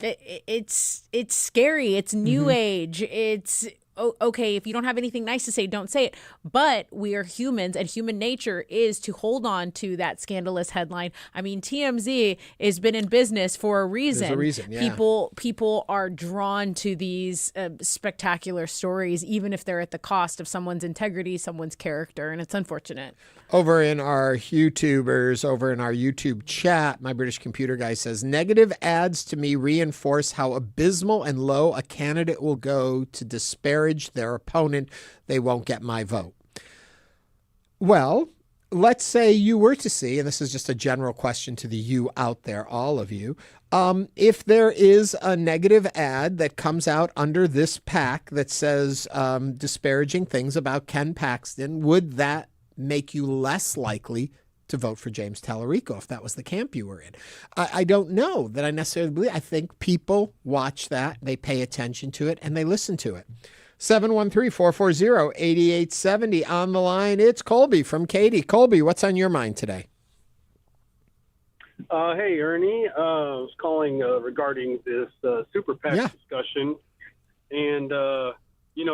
it's scary. It's new age. It's okay, if you don't have anything nice to say, don't say it. But we are humans, and human nature is to hold on to that scandalous headline. I mean, TMZ has been in business for a reason. There's a reason, yeah. People are drawn to these spectacular stories, even if they're at the cost of someone's integrity, someone's character, and it's unfortunate. Over in our YouTube chat, my British computer guy says, negative ads to me reinforce how abysmal and low a candidate will go to disparage their opponent. They won't get my vote. Well, let's say you were to see, and this is just a general question to the you out there, all of you, if there is a negative ad that comes out under this PAC that says disparaging things about Ken Paxton, would that make you less likely to vote for James Talarico if that was the camp you were in? I don't know that I necessarily believe. I think people watch that, they pay attention to it, and they listen to it. 713-440-8870 on the line. It's Colby from Katy. Colby, what's on your mind today? Hey, Ernie. I was calling regarding this Super PAC discussion. And,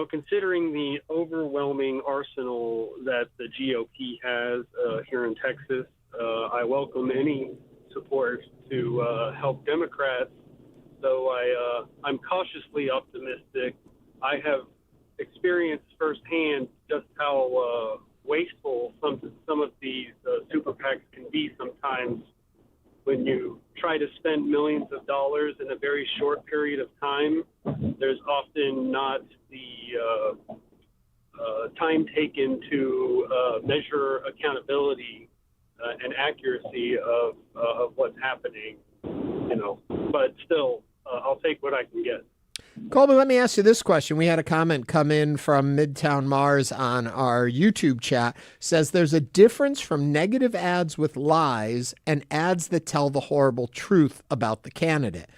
considering the overwhelming arsenal that the GOP has here in Texas, I welcome any support to help Democrats. So I'm cautiously optimistic. I have experienced firsthand just how wasteful some of these super PACs can be sometimes when you try to spend millions of dollars in a very short period of time. There's often not the time taken to measure accountability and accuracy of what's happening, but still, I'll take what I can get. Colby, let me ask you this question. We had a comment come in from Midtown Mars on our YouTube chat. Says there's a difference from negative ads with lies and ads that tell the horrible truth about the candidate.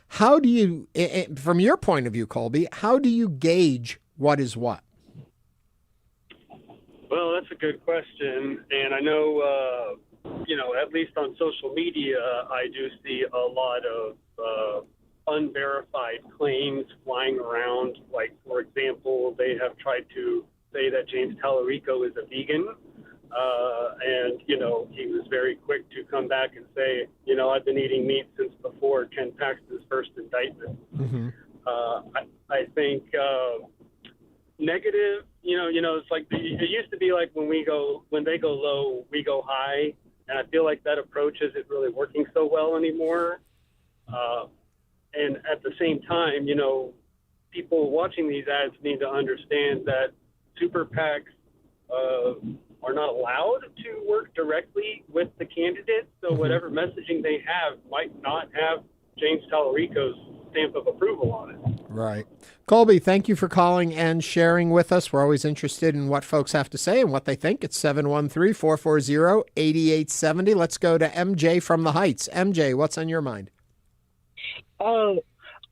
How do you, from your point of view, Colby, how do you gauge what is what? Well, that's a good question. And I know, at least on social media, I do see a lot of unverified claims flying around. Like, for example, they have tried to say that James Talarico is a vegan. And, he was very quick to come back and say, I've been eating meat since before Ken Paxton's first indictment. Mm-hmm. I think negative, it's like it used to be like when they go low, we go high. And I feel like that approach isn't really working so well anymore. And at the same time, people watching these ads need to understand that super PACs are not allowed to work directly with the candidates. So whatever messaging they have might not have James Talarico's stamp of approval on it. Right. Colby, thank you for calling and sharing with us. We're always interested in what folks have to say and what they think. It's 713-440-8870. Let's go to MJ from the Heights. MJ, what's on your mind?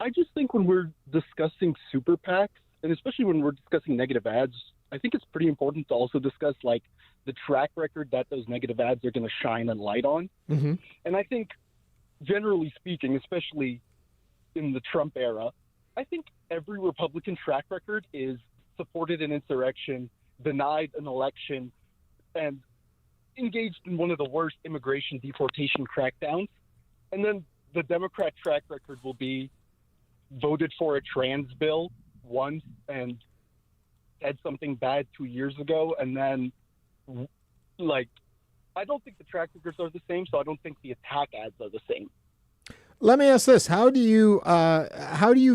I just think when we're discussing super PACs, and especially when we're discussing negative ads, I think it's pretty important to also discuss like the track record that those negative ads are going to shine a light on. Mm-hmm. And I think, generally speaking, especially in the Trump era, I think every Republican track record is supported an insurrection, denied an election, and engaged in one of the worst immigration deportation crackdowns. And then the Democrat track record will be voted for a trans bill once and said something bad 2 years ago. And then, I don't think the track records are the same, so I don't think the attack ads are the same. Let me ask this. How do you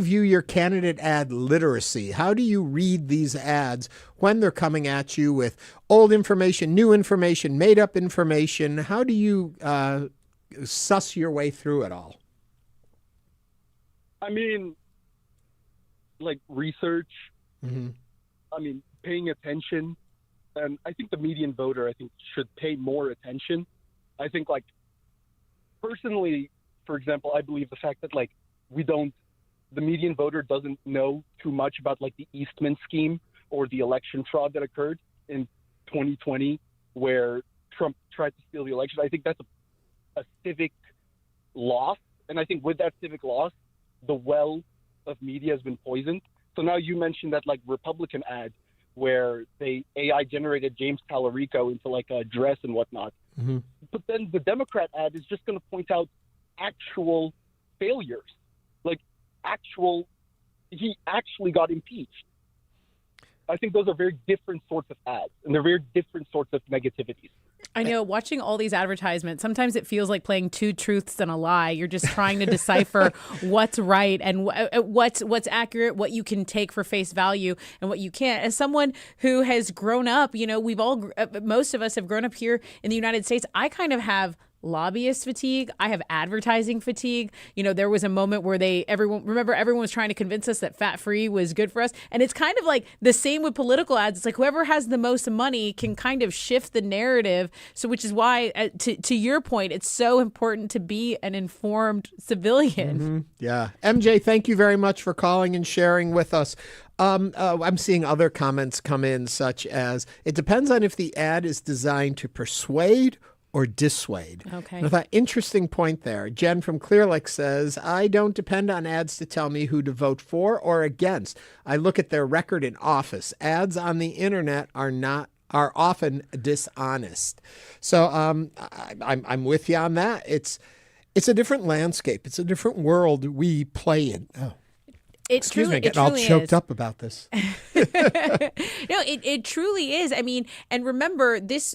view your candidate ad literacy? How do you read these ads when they're coming at you with old information, new information, made up information? How do you suss your way through it all? I mean, research. Mm-hmm. I mean, paying attention. And I think the median voter, should pay more attention. I think, personally, for example, I believe the fact that, the median voter doesn't know too much about, the Eastman scheme or the election fraud that occurred in 2020 where Trump tried to steal the election. I think that's a civic loss. And I think with that civic loss, the well of media has been poisoned. So now you mentioned that, Republican ad where they AI generated James Talarico into, a dress and whatnot. Mm-hmm. But then the Democrat ad is just going to point out actual failures, he actually got impeached. I think those are very different sorts of ads, and they're very different sorts of negativities. I know, watching all these advertisements, sometimes it feels like playing two truths and a lie. You're just trying to decipher what's right and what's accurate, what you can take for face value and what you can't. As someone who has grown up, most of us have grown up here in the United States. I kind of have lobbyist fatigue. I have advertising fatigue. There was a moment where everyone was trying to convince us that fat-free was good for us. And it's kind of like the same with political ads. It's like whoever has the most money can kind of shift the narrative. So which is why, to your point, it's so important to be an informed civilian. Mm-hmm. Yeah. MJ, thank you very much for calling and sharing with us. I'm seeing other comments come in, such as, it depends on if the ad is designed to persuade or dissuade. Okay. And I thought, interesting point there. Jen from Clear Lake says, I don't depend on ads to tell me who to vote for or against. I look at their record in office. Ads on the internet are often dishonest. So I'm with you on that. It's a different landscape. It's a different world we play in. Oh. Excuse me, getting all choked up about this. No, it truly is. I mean, and remember, this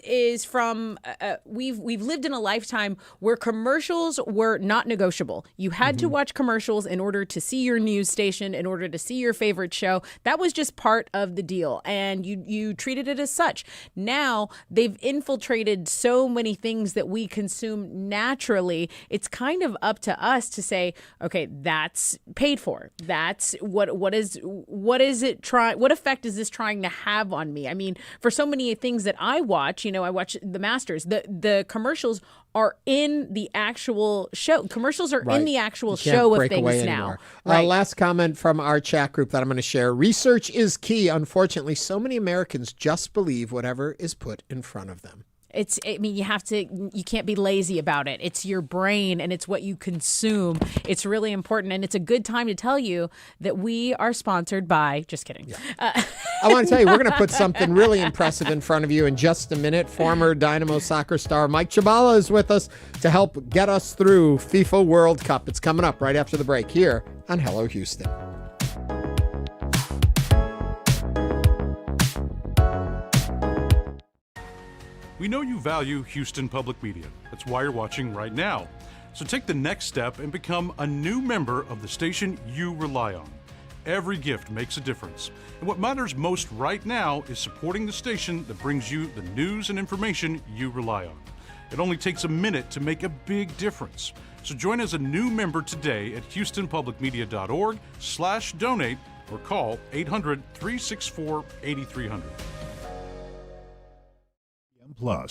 is from we've lived in a lifetime where commercials were not negotiable. You had to watch commercials in order to see your news station, in order to see your favorite show. That was just part of the deal, and you treated it as such. Now they've infiltrated so many things that we consume naturally. It's kind of up to us to say, okay, that's paid for. That's what effect is this trying to have on me? I mean, for so many things that I watch, I watch the Masters, the commercials are in the actual show. Commercials are in the actual show of things now. Last comment from our chat group that I'm going to share. Research is key. Unfortunately, so many Americans just believe whatever is put in front of them. You can't be lazy about it. It's your brain and it's what you consume. It's really important. And it's a good time to tell you that we are sponsored by, just kidding. Yeah. I want to tell you, we're going to put something really impressive in front of you in just a minute. Former Dynamo soccer star Mike Chabala is with us to help get us through FIFA World Cup. It's coming up right after the break here on Hello Houston. We know you value Houston Public Media. That's why you're watching right now. So take the next step and become a new member of the station you rely on. Every gift makes a difference. And what matters most right now is supporting the station that brings you the news and information you rely on. It only takes a minute to make a big difference. So join as a new member today at houstonpublicmedia.org/donate or call 800-364-8300.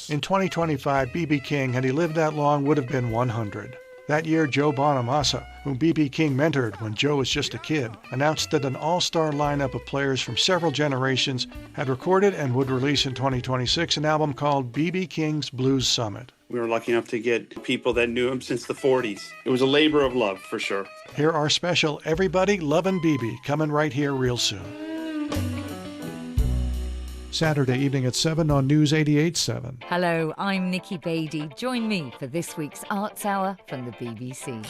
In 2025, B.B. King, had he lived that long, would have been 100. That year, Joe Bonamassa, whom B.B. King mentored when Joe was just a kid, announced that an all-star lineup of players from several generations had recorded and would release in 2026 an album called B.B. King's Blues Summit. We were lucky enough to get people that knew him since the 40s. It was a labor of love, for sure. Hear our special Everybody Lovin' B.B. coming right here real soon. Saturday evening at 7 on News 88.7. Hello, I'm Nikki Beatty. Join me for this week's Arts Hour from the BBC.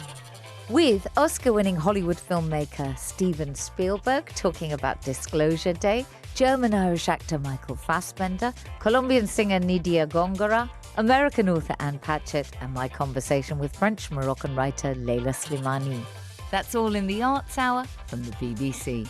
With Oscar-winning Hollywood filmmaker Steven Spielberg talking about Disclosure Day, German-Irish actor Michael Fassbender, Colombian singer Nidia Góngora, American author Anne Patchett, and my conversation with French-Moroccan writer Leila Slimani. That's all in the Arts Hour from the BBC.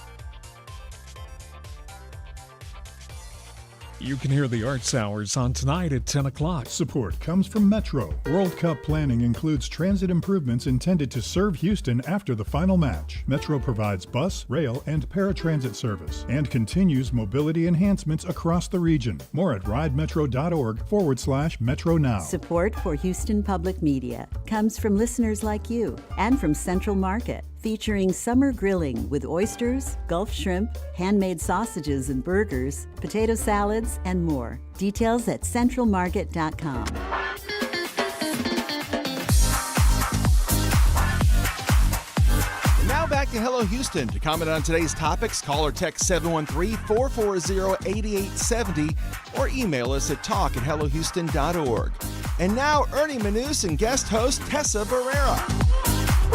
You can hear the Arts Hours on tonight at 10 o'clock. Support comes from Metro. World Cup planning includes transit improvements intended to serve Houston after the final match. Metro provides bus, rail, and paratransit service and continues mobility enhancements across the region. More at ridemetro.org/Metro Now. Support for Houston Public Media comes from listeners like you and from Central Market, featuring summer grilling with oysters, Gulf shrimp, handmade sausages and burgers, potato salads, and more. Details at centralmarket.com. Now back to Hello Houston. To comment on today's topics, call or text 713-440-8870 or email us at talk@hellohouston.org. And now, Ernie Manous and guest host Tessa Barrera.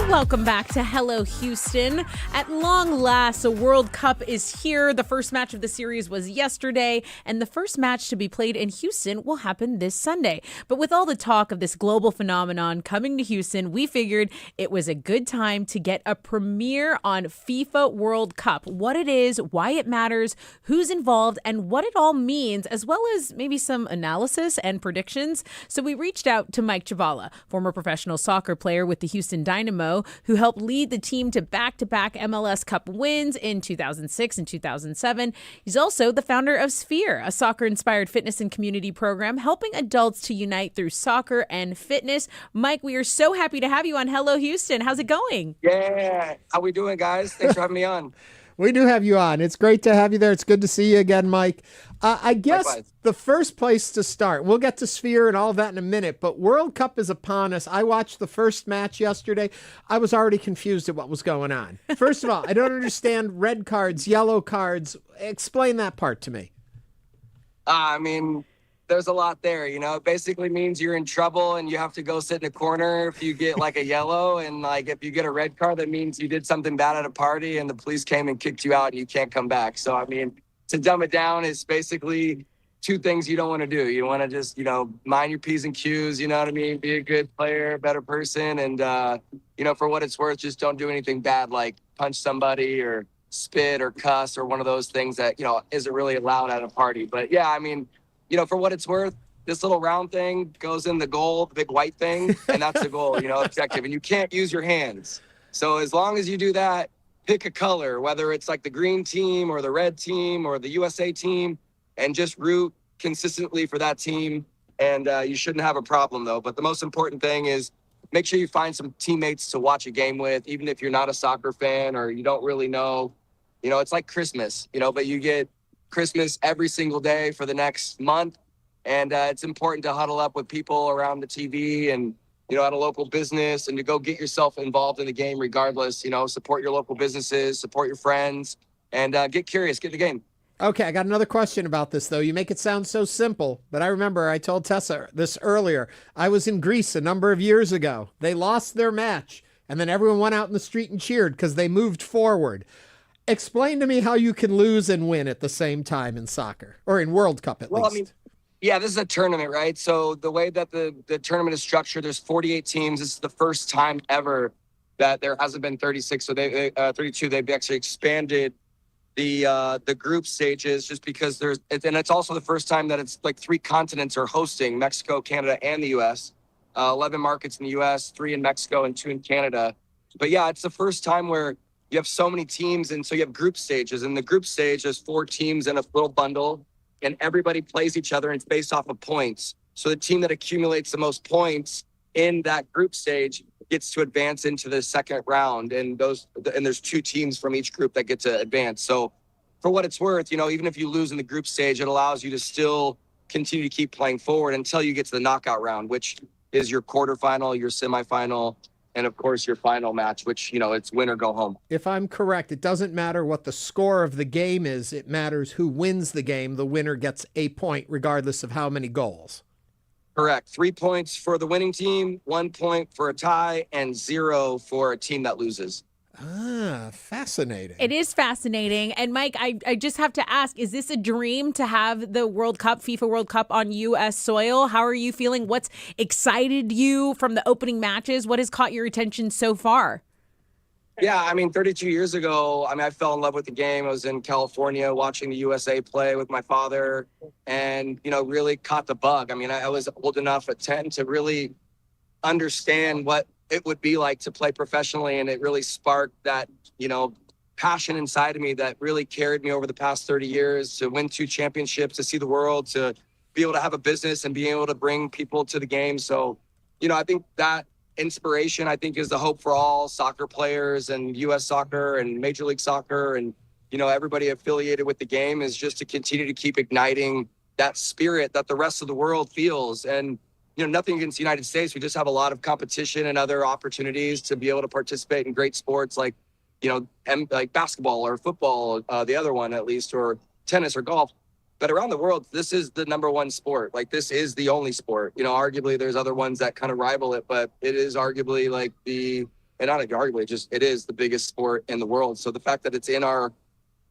Welcome back to Hello Houston. At long last, a World Cup is here. The first match of the series was yesterday, and the first match to be played in Houston will happen this Sunday. But with all the talk of this global phenomenon coming to Houston, we figured it was a good time to get a premiere on FIFA World Cup. What it is, why it matters, who's involved, and what it all means, as well as maybe some analysis and predictions. So we reached out to Mike Chabala, former professional soccer player with the Houston Dynamo, who helped lead the team to back-to-back MLS Cup wins in 2006 and 2007. He's also the founder of Sphere, a soccer-inspired fitness and community program helping adults to unite through soccer and fitness. Mike, we are so happy to have you on Hello Houston. How's it going? Yeah, how we doing, guys? Thanks for having me on. We do have you on. It's great to have you there. It's good to see you again, Mike. I guess Likewise. The first place to start, we'll get to Sphere and all of that in a minute, but World Cup is upon us. I watched the first match yesterday. I was already confused at what was going on. First of all, I don't understand red cards, yellow cards. Explain that part to me. I mean, there's a lot there, you know. It basically means you're in trouble and you have to go sit in a corner if you get like a yellow, and like if you get a red card, that means you did something bad at a party and the police came and kicked you out and you can't come back. So I mean, to dumb it down, is basically two things you don't want to do. You want to just, you know, mind your P's and Q's, you know what I mean? Be a good player, better person, and you know, for what it's worth, just don't do anything bad like punch somebody or spit or cuss or one of those things that, you know, isn't really allowed at a party. But yeah, I mean, you know, for what it's worth, this little round thing goes in the goal, the big white thing, and that's the goal, you know, objective. And you can't use your hands. So as long as you do that, pick a color, whether it's like the green team or the red team or the USA team, and just root consistently for that team. And you shouldn't have a problem, though. But the most important thing is make sure you find some teammates to watch a game with, even if you're not a soccer fan or you don't really know. You know, it's like Christmas, you know, but you get Christmas every single day for the next month. And it's important to huddle up with people around the TV and, you know, at a local business, and to go get yourself involved in the game regardless. You know, support your local businesses, support your friends, and get curious, get in the game. Okay, I got another question about this, though. You make it sound so simple, but I remember I told Tessa this earlier. I was in Greece a number of years ago. They lost their match, and then everyone went out in the street and cheered because they moved forward. Explain to me how you can lose and win at the same time in soccer, or in World Cup at least. I mean, yeah, this is a tournament, right? So the way that the tournament is structured, there's 48 teams. This is the first time ever that there hasn't been 36. So they 32. They've actually expanded the group stages just because and it's also the first time that it's like 3 continents are hosting: Mexico, Canada, and the U.S. 11 markets in the U.S., 3 in Mexico, and 2 in Canada. But yeah, it's the first time where you have so many teams, and so you have group stages. And the group stage, there's 4 teams in a little bundle, and everybody plays each other, and it's based off of points. So the team that accumulates the most points in that group stage gets to advance into the second round, and there's 2 teams from each group that get to advance. So for what it's worth, you know, even if you lose in the group stage, it allows you to still continue to keep playing forward until you get to the knockout round, which is your quarterfinal, your semifinal, and of course your final match, which, you know, it's win or go home. If I'm correct, it doesn't matter what the score of the game is. It matters who wins the game. The winner gets a point regardless of how many goals. Correct. 3 points for the winning team, 1 point for a tie, and 0 for a team that loses. Ah, fascinating. It is fascinating. And Mike, I just have to ask, is this a dream to have the World Cup, FIFA World Cup on U.S. soil? How are you feeling? What's excited you from the opening matches? What has caught your attention so far? Yeah, I mean, 32 years ago, I fell in love with the game. I was in California watching the USA play with my father and, you know, really caught the bug. I mean, I was old enough at 10 to really understand what it would be like to play professionally. And it really sparked that, you know, passion inside of me that really carried me over the past 30 years to win 2 championships, to see the world, to be able to have a business and being able to bring people to the game. So, you know, I think that inspiration, I think, is the hope for all soccer players and U.S. soccer and Major League Soccer and, you know, everybody affiliated with the game, is just to continue to keep igniting that spirit that the rest of the world feels. And, you know, nothing against the United States. We just have a lot of competition and other opportunities to be able to participate in great sports like, you know, like basketball or football, the other one at least, or tennis or golf. But around the world, this is the number one sport. Like, this is the only sport. You know, arguably there's other ones that kind of rival it, but it is arguably like the and not arguably, just it is the biggest sport in the world. So the fact that it's in our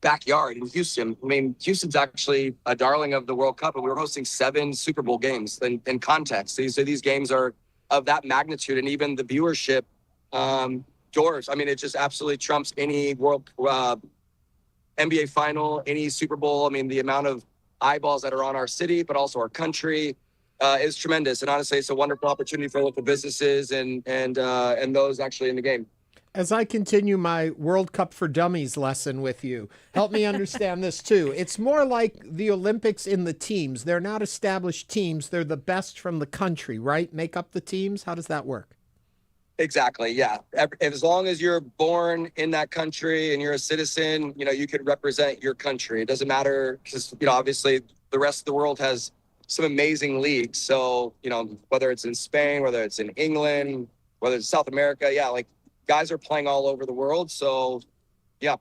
backyard in Houston, I mean, Houston's actually a darling of the World Cup, and we were hosting 7 Super Bowl games in context. These games are of that magnitude, and even the viewership doors. I mean, it just absolutely trumps any World NBA final, any Super Bowl. I mean, the amount of eyeballs that are on our city, but also our country, is tremendous. And honestly, it's a wonderful opportunity for local businesses and those actually in the game. As I continue my World Cup for Dummies lesson with you, help me understand this too. It's more like the Olympics in the teams. They're not established teams. They're the best from the country, right? Make up the teams. How does that work? Exactly. Yeah. As long as you're born in that country and you're a citizen, you can represent your country. It doesn't matter because, obviously the rest of the world has some amazing leagues. So, whether it's in Spain, whether it's in England, whether it's South America, like guys are playing all over the world. So, yeah,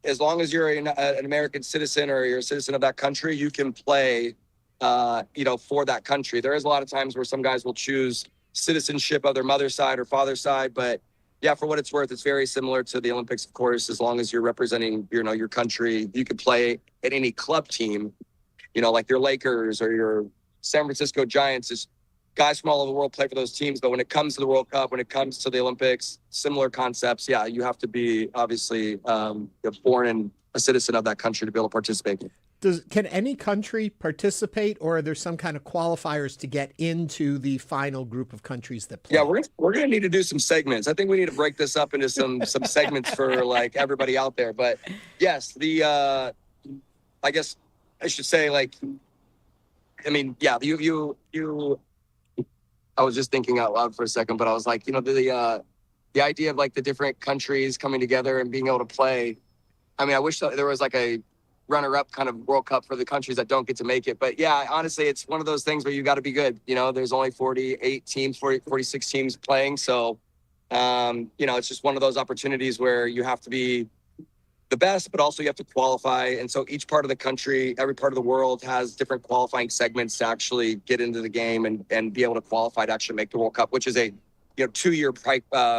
as long as you're an American citizen or you're a citizen of that country, you can play, for that country. There is a lot of times where some guys will choose citizenship of their mother's side or father's side, but yeah, for what it's worth, it's very similar to the Olympics, of course. As long as you're representing, your country, you could play at any club team, like your Lakers or your San Francisco Giants. Is guys from all over the world play for those teams, but when it comes to the World Cup, when it comes to the Olympics, similar concepts. Yeah, you have to be obviously born and a citizen of that country to be able to participate. Can any country participate, or are there some kind of qualifiers to get into the final group of countries that play? Yeah, we're going to need to do some segments. I think we need to break this up into some segments for like everybody out there. But yes, I guess I should say I was just thinking out loud for a second, but I was like, the idea of like the different countries coming together and being able to play. I mean, I wish there was like a runner-up kind of World Cup for the countries that don't get to make it. But yeah, honestly, it's one of those things where you got to be good. There's only 48 teams, 46 teams playing. So, it's just one of those opportunities where you have to be the best, but also you have to qualify. And so each part of the country, every part of the world has different qualifying segments to actually get into the game and be able to qualify to actually make the World Cup, which is a 2-year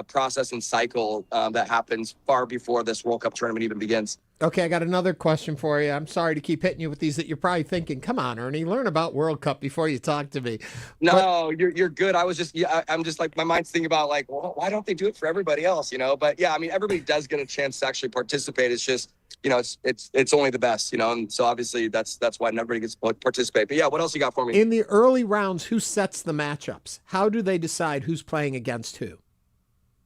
process and cycle that happens far before this World Cup tournament even begins. Okay, I got another question for you. I'm sorry to keep hitting you with these that you're probably thinking, come on, Ernie, learn about World Cup before you talk to me. No, you're good. I'm just like, my mind's thinking about like, well, why don't they do it for everybody else, But yeah, I mean, everybody does get a chance to actually participate. It's just, it's only the best, and so obviously that's why everybody gets to participate. But yeah, what else you got for me? In the early rounds, who sets the matchups? How do they decide who's playing against who?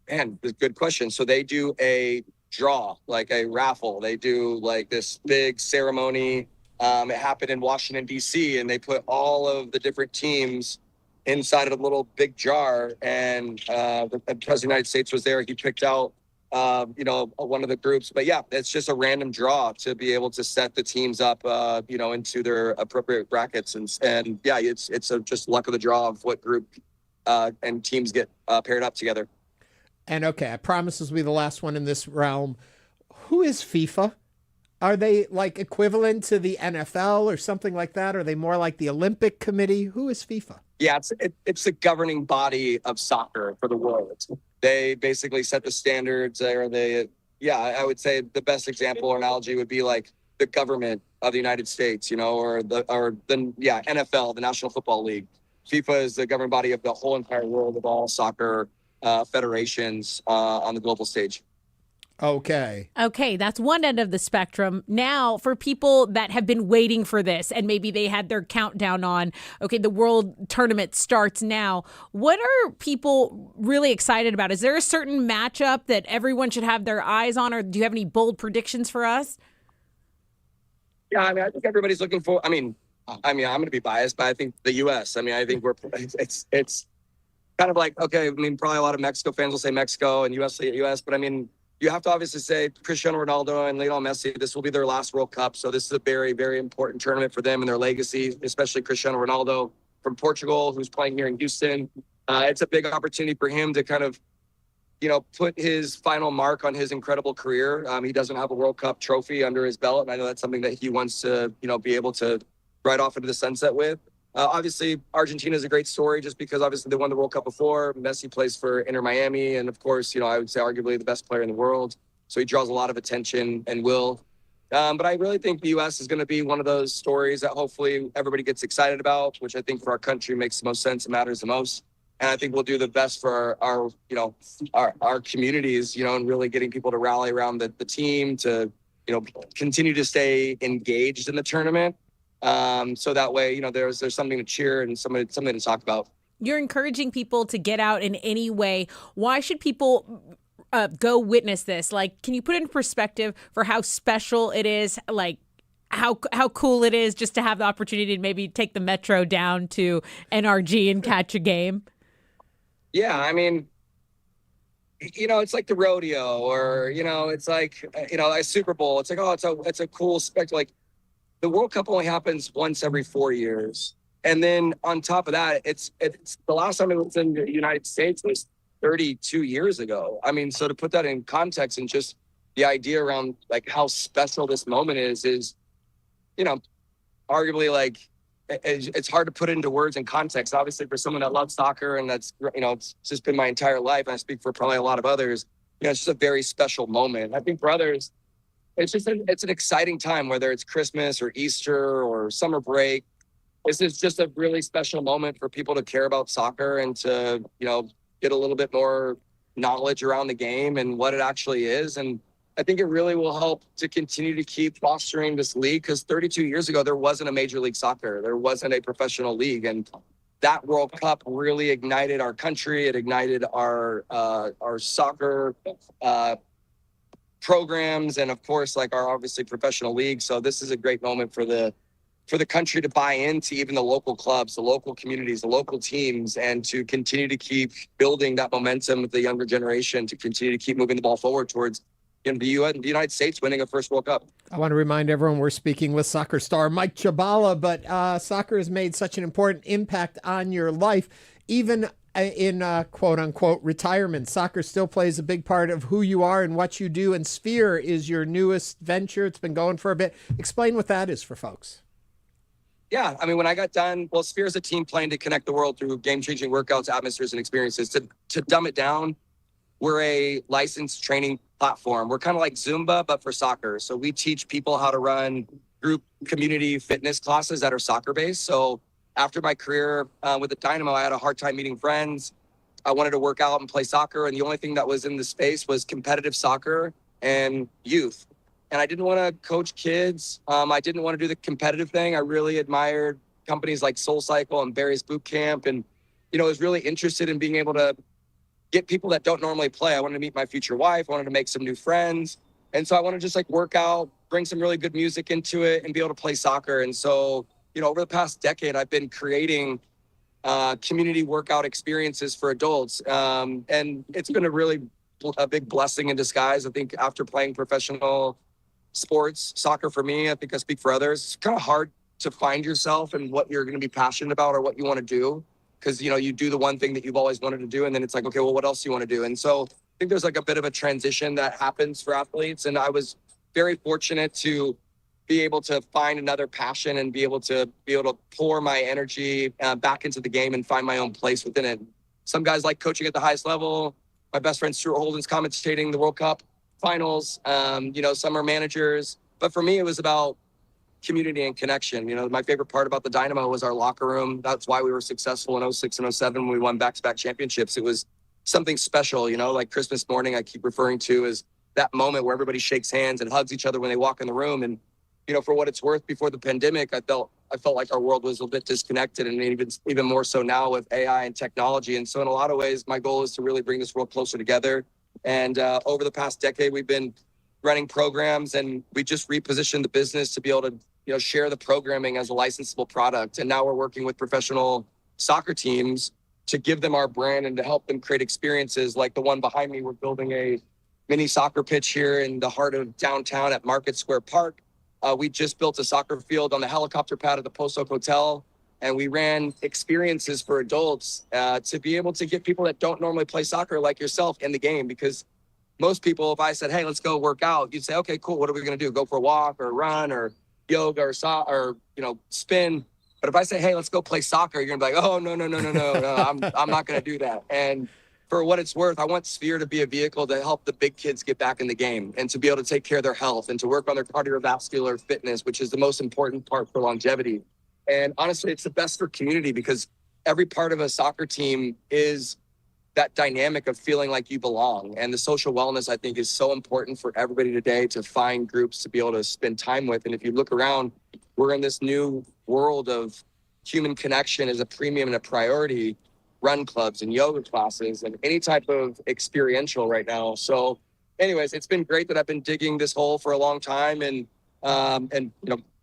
Man, good question. So they do a draw, like a raffle. They do like this big ceremony. It happened in Washington, D.C., and they put all of the different teams inside of a little big jar. And the President of the United States was there. He picked out, one of the groups. But yeah, it's just a random draw to be able to set the teams up, into their appropriate brackets. And yeah, it's just luck of the draw of what group and teams get paired up together. And okay, I promise this will be the last one in this realm. Who is FIFA? Are they like equivalent to the NFL or something like that? Are they more like the Olympic Committee? Who is FIFA? Yeah, it's the governing body of soccer for the world. They basically set the standards. I would say the best example or analogy would be like the government of the United States, or the NFL, the National Football League. FIFA is the governing body of the whole entire world of all soccer federations on the global stage. Okay, that's one end of the spectrum. Now, for people that have been waiting for this and maybe they had their countdown on, the world tournament starts now. What are people really excited about? Is there a certain matchup that everyone should have their eyes on, or do you have any bold predictions for us? Yeah, I mean, I think everybody's looking for, I'm going to be biased, but I think the U.S. I think it's kind of like, probably a lot of Mexico fans will say Mexico and U.S. say U.S., but you have to obviously say Cristiano Ronaldo and Lionel Messi, this will be their last World Cup. So this is a very, very important tournament for them and their legacy, especially Cristiano Ronaldo from Portugal, who's playing here in Houston. It's a big opportunity for him to kind of, put his final mark on his incredible career. He doesn't have a World Cup trophy under his belt, and I know that's something that he wants to, be able to ride off into the sunset with. Obviously, Argentina is a great story just because obviously they won the World Cup before. Messi plays for Inter Miami, and of course, I would say arguably the best player in the world. So he draws a lot of attention and will. But I really think the U.S. is going to be one of those stories that hopefully everybody gets excited about, which I think for our country makes the most sense and matters the most. And I think we'll do the best for our communities, and really getting people to rally around the team to, continue to stay engaged in the tournament. So that way, there's something to cheer and something to talk about. You're encouraging people to get out in any way. Why should people go witness this? Like, can you put it in perspective for how special it is? Like, how cool it is just to have the opportunity to maybe take the metro down to NRG and catch a game? Yeah, I mean, it's like the rodeo, or it's like a Super Bowl. It's like, oh, it's a cool spectacle. Like, the World Cup only happens once every 4 years, and then on top of that, it's the last time it was in the United States was 32 years ago. I mean, so to put that in context and just the idea around like how special this moment is arguably like it's hard to put into words and context. Obviously, for someone that loves soccer and that's it's just been my entire life, and I speak for probably a lot of others. It's just a very special moment. I think for others, it's an exciting time, whether it's Christmas or Easter or summer break. This is just a really special moment for people to care about soccer and to get a little bit more knowledge around the game and what it actually is. And I think it really will help to continue to keep fostering this league, because 32 years ago, there wasn't a Major League Soccer. There wasn't a professional league. And that World Cup really ignited our country. It ignited our soccer programs, and of course, like our obviously professional league. So this is a great moment for the country to buy into even the local clubs, the local communities, the local teams, and to continue to keep building that momentum with the younger generation, to continue to keep moving the ball forward towards the United States winning a first World Cup. I want to remind everyone we're speaking with soccer star Mike Chabala, but soccer has made such an important impact on your life, even in quote unquote retirement. Soccer still plays a big part of who you are and what you do, and Sphere is your newest venture. It's been going for a bit. Explain what that is for folks. Yeah, I mean, when I got done, Sphere is a team playing to connect the world through game-changing workouts, atmospheres, and experiences. To dumb it down, we're a licensed training platform. We're kind of like Zumba, but for soccer. So we teach people how to run group community fitness classes that are soccer-based. So after my career with the Dynamo, I had a hard time meeting friends. I wanted to work out and play soccer, and the only thing that was in the space was competitive soccer and youth. And I didn't want to coach kids. I didn't want to do the competitive thing. I really admired companies like SoulCycle and Barry's Boot Camp, and was really interested in being able to get people that don't normally play. I wanted to meet my future wife. I wanted to make some new friends. And so I want to just like work out, bring some really good music into it, and be able to play soccer. And so, over the past decade, I've been creating community workout experiences for adults. And it's been a big blessing in disguise. I think after playing professional sports, soccer for me, I think I speak for others, it's kind of hard to find yourself and what you're going to be passionate about or what you want to do. Because, you do the one thing that you've always wanted to do, and then it's like, okay, well, what else do you want to do? And so I think there's like a bit of a transition that happens for athletes. And I was very fortunate to be able to find another passion and be able to pour my energy back into the game and find my own place within it. Some guys like coaching at the highest level. My best friend Stuart Holden's commentating the World Cup finals. Some are managers. But for me, it was about community and connection. My favorite part about the Dynamo was our locker room. That's why we were successful in 06 and 07 when we won back-to-back championships. It was something special, like Christmas morning I keep referring to as that moment where everybody shakes hands and hugs each other when they walk in the room. And, for what it's worth, before the pandemic, I felt like our world was a bit disconnected, and even more so now with AI and technology. And so in a lot of ways, my goal is to really bring this world closer together. And over the past decade, we've been running programs, and we just repositioned the business to be able to share the programming as a licensable product. And now we're working with professional soccer teams to give them our brand and to help them create experiences like the one behind me. We're building a mini soccer pitch here in the heart of downtown at Market Square Park. We just built a soccer field on the helicopter pad of the Post Oak Hotel, and we ran experiences for adults to be able to get people that don't normally play soccer like yourself in the game. Because most people, if I said, hey, let's go work out, you'd say, okay, cool. What are we going to do? Go for a walk or run or yoga or spin. But But if I say, hey, let's go play soccer, you're gonna be like, oh, no, I'm not gonna do that. And for what it's worth, I want Sphere to be a vehicle to help the big kids get back in the game and to be able to take care of their health and to work on their cardiovascular fitness, which is the most important part for longevity. And honestly, it's the best for community because every part of a soccer team is that dynamic of feeling like you belong. And the social wellness, I think, is so important for everybody today to find groups to be able to spend time with. And if you look around, we're in this new world of human connection as a premium and a priority, run clubs and yoga classes and any type of experiential right now. So anyways, it's been great that I've been digging this hole for a long time and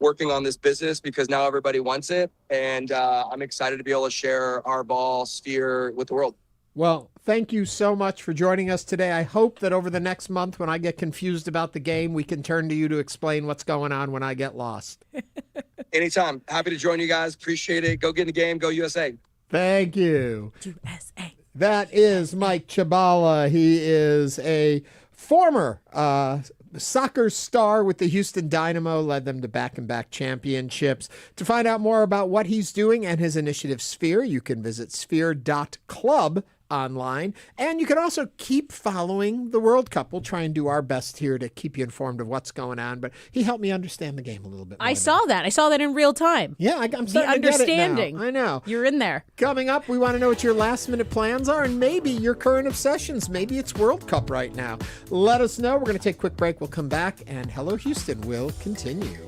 working on this business because now everybody wants it. And I'm excited to be able to share our ball Sphere with the world. Well, thank you so much for joining us today. I hope that over the next month when I get confused about the game, we can turn to you to explain what's going on when I get lost. Anytime. Happy to join you guys. Appreciate it. Go get in the game. Go USA. Thank you. USA. That is Mike Chabala. He is a former soccer star with the Houston Dynamo, led them to back-and-back championships. To find out more about what he's doing and his initiative Sphere, you can visit sphere.club online. And you can also keep following the World Cup. We'll try and do our best here to keep you informed of what's going on. But he helped me understand the game a little bit more. I saw that in real time. Yeah, I'm starting the to understanding. get it now. I know. You're in there. Coming up, we want to know what your last-minute plans are and maybe your current obsessions. Maybe it's World Cup right now. Let us know. We're going to take a quick break. We'll come back, and Hello Houston will continue.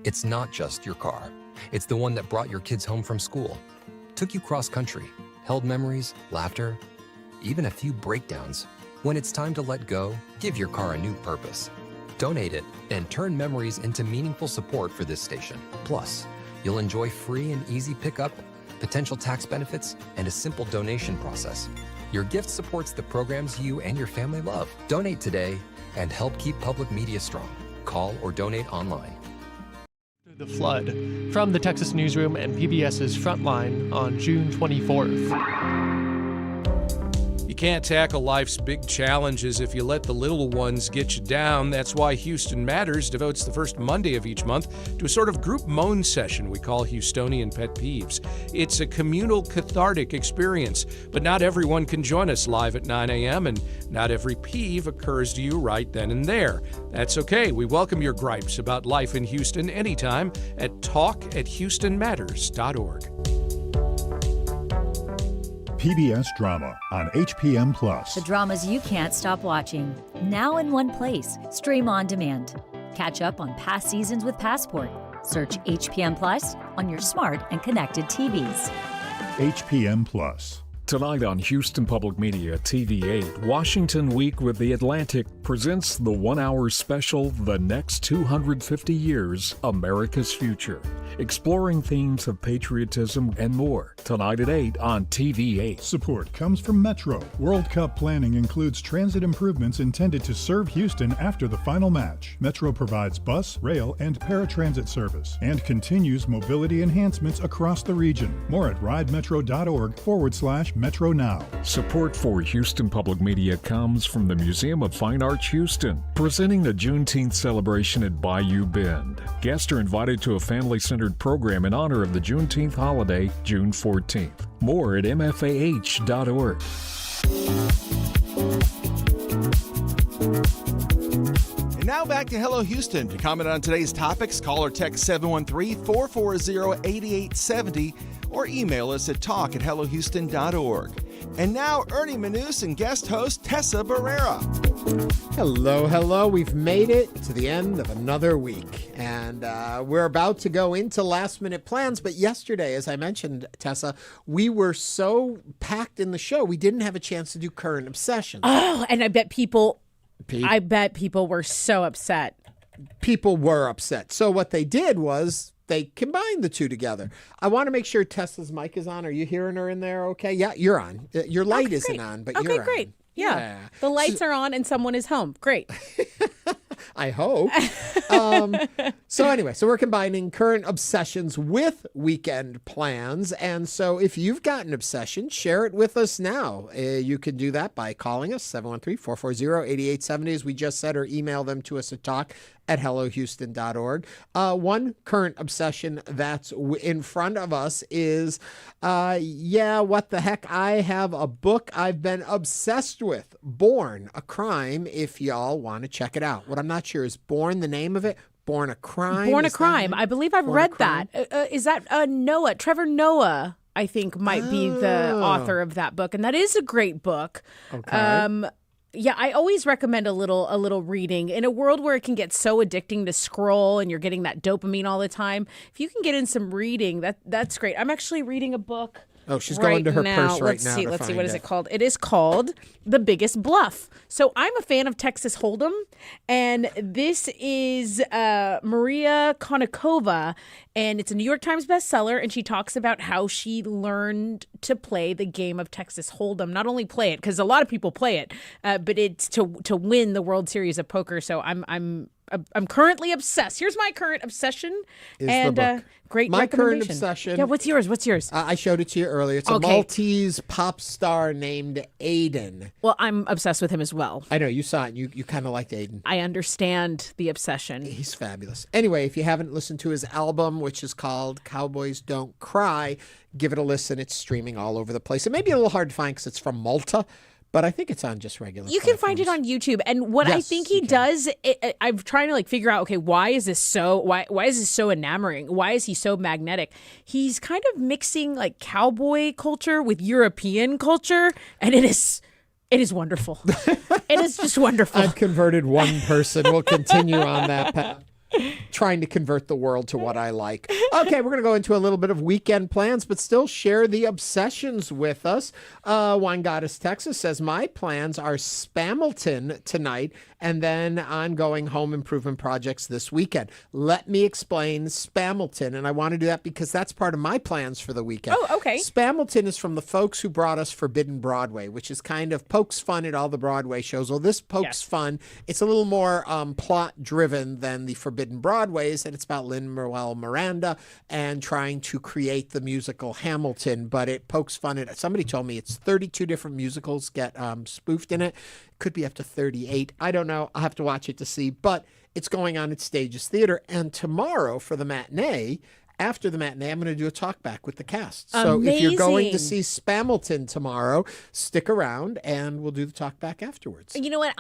It's not just your car. It's the one that brought your kids home from school, took you cross-country, held memories, laughter, even a few breakdowns. When it's time to let go, give your car a new purpose. Donate it and turn memories into meaningful support for this station. Plus, you'll enjoy free and easy pickup, potential tax benefits, and a simple donation process. Your gift supports the programs you and your family love. Donate today and help keep public media strong. Call or donate online. The flood from the Texas Newsroom and PBS's Frontline on June 24th. You can't tackle life's big challenges if you let the little ones get you down. That's why Houston Matters devotes the first Monday of each month to a sort of group moan session we call Houstonian Pet Peeves. It's a communal, cathartic experience, but not everyone can join us live at 9 a.m., and not every peeve occurs to you right then and there. That's okay. We welcome your gripes about life in Houston anytime at talk@houstonmatters.org. PBS Drama on HPM Plus. The dramas you can't stop watching. Now in one place. Stream on demand. Catch up on past seasons with Passport. Search HPM Plus on your smart and connected TVs. HPM Plus. Tonight on Houston Public Media TV8, Washington Week with The Atlantic presents the one-hour special, The Next 250 Years, America's Future, exploring themes of patriotism and more. Tonight at 8 on TV8. Support comes from Metro. World Cup planning includes transit improvements intended to serve Houston after the final match. Metro provides bus, rail, and paratransit service and continues mobility enhancements across the region. More at ridemetro.org/Metro Now. Support for Houston Public Media comes from the Museum of Fine Arts Houston, presenting the Juneteenth celebration at Bayou Bend. Guests are invited to a family-centered program in honor of the Juneteenth holiday, June 14th. More at mfah.org. And now back to Hello Houston. To comment on today's topics, call or text 713-440-8870 or email us at talk@hellohouston.org. And now, Ernie Manous and guest host Tessa Barrera. Hello. We've made it to the end of another week, and we're about to go into last-minute plans. But yesterday, as I mentioned, Tessa, we were so packed in the show, we didn't have a chance to do current obsessions. Oh, and I bet people were so upset. People were upset. So what they did was they combined the two together. I want to make sure Tessa's mic is on. Are you hearing her in there okay? Yeah, you're on. Your light isn't on, but you're on. Okay, great. Yeah. The lights are on and someone is home. Great. I hope. So anyway, so we're combining current obsessions with weekend plans. And so if you've got an obsession, share it with us now. You can do that by calling us, 713-440-8870, as we just said, or email them to us at talk@hellohouston.org. One current obsession that's in front of us is, what the heck? I have a book I've been obsessed with, Born, a Crime, if y'all want to check it out. What I'm not sure is Born, the name of it? Born a Crime? Born a Crime. I believe I've read that. Is that Noah? Trevor Noah, I think, might be the author of that book. And that is a great book. Okay. Yeah, I always recommend a little reading. In a world where it can get so addicting to scroll and you're getting that dopamine all the time, if you can get in some reading, that's great. I'm actually reading a book. Oh, she's going to her purse right now. Let's see. What is it called? It is called The Biggest Bluff. So I'm a fan of Texas Hold'em, and this is Maria Konnikova, and it's a New York Times bestseller, and she talks about how she learned to play the game of Texas Hold'em. Not only play it, because a lot of people play it, but it's to win the World Series of Poker. So I'm currently obsessed. Here's my current obsession. Is the book. Great My current recommendation. obsession. Yeah, what's yours? I showed it to you earlier. It's a Maltese pop star named Aiden. Well, I'm obsessed with him as well. I know. You saw it. You kind of liked Aiden. I understand the obsession. He's fabulous. Anyway, if you haven't listened to his album, which is called Cowboys Don't Cry, give it a listen. It's streaming all over the place. It may be a little hard to find because it's from Malta, but I think it's on just regular. You can find it on YouTube. And what I think he does, I'm trying to figure out, okay, why is this so enamoring? Why is he so magnetic? He's kind of mixing cowboy culture with European culture, and it is wonderful. It is just wonderful. I've converted one person. We'll continue on that path. Trying to convert the world to what I like. Okay, we're going to go into a little bit of weekend plans, but still share the obsessions with us. Wine Goddess Texas says, my plans are Spamilton tonight and then ongoing home improvement projects this weekend. Let me explain Spamilton, and I want to do that because that's part of my plans for the weekend. Oh, okay. Spamilton is from the folks who brought us Forbidden Broadway, which is kind of pokes fun at all the Broadway shows. Well, this pokes fun. It's a little more plot-driven than the Forbidden Broadways, and it's about Lin-Manuel Miranda and trying to create the musical Hamilton, but it pokes fun at, somebody told me it's 32 different musicals get spoofed in it. Could be up to 38. I don't know. I'll have to watch it to see, but it's going on at Stages Theater. And tomorrow for the matinee, after the matinee, I'm going to do a talk back with the cast. So if you're going to see Spamilton tomorrow, stick around and we'll do the talk back afterwards. You know what?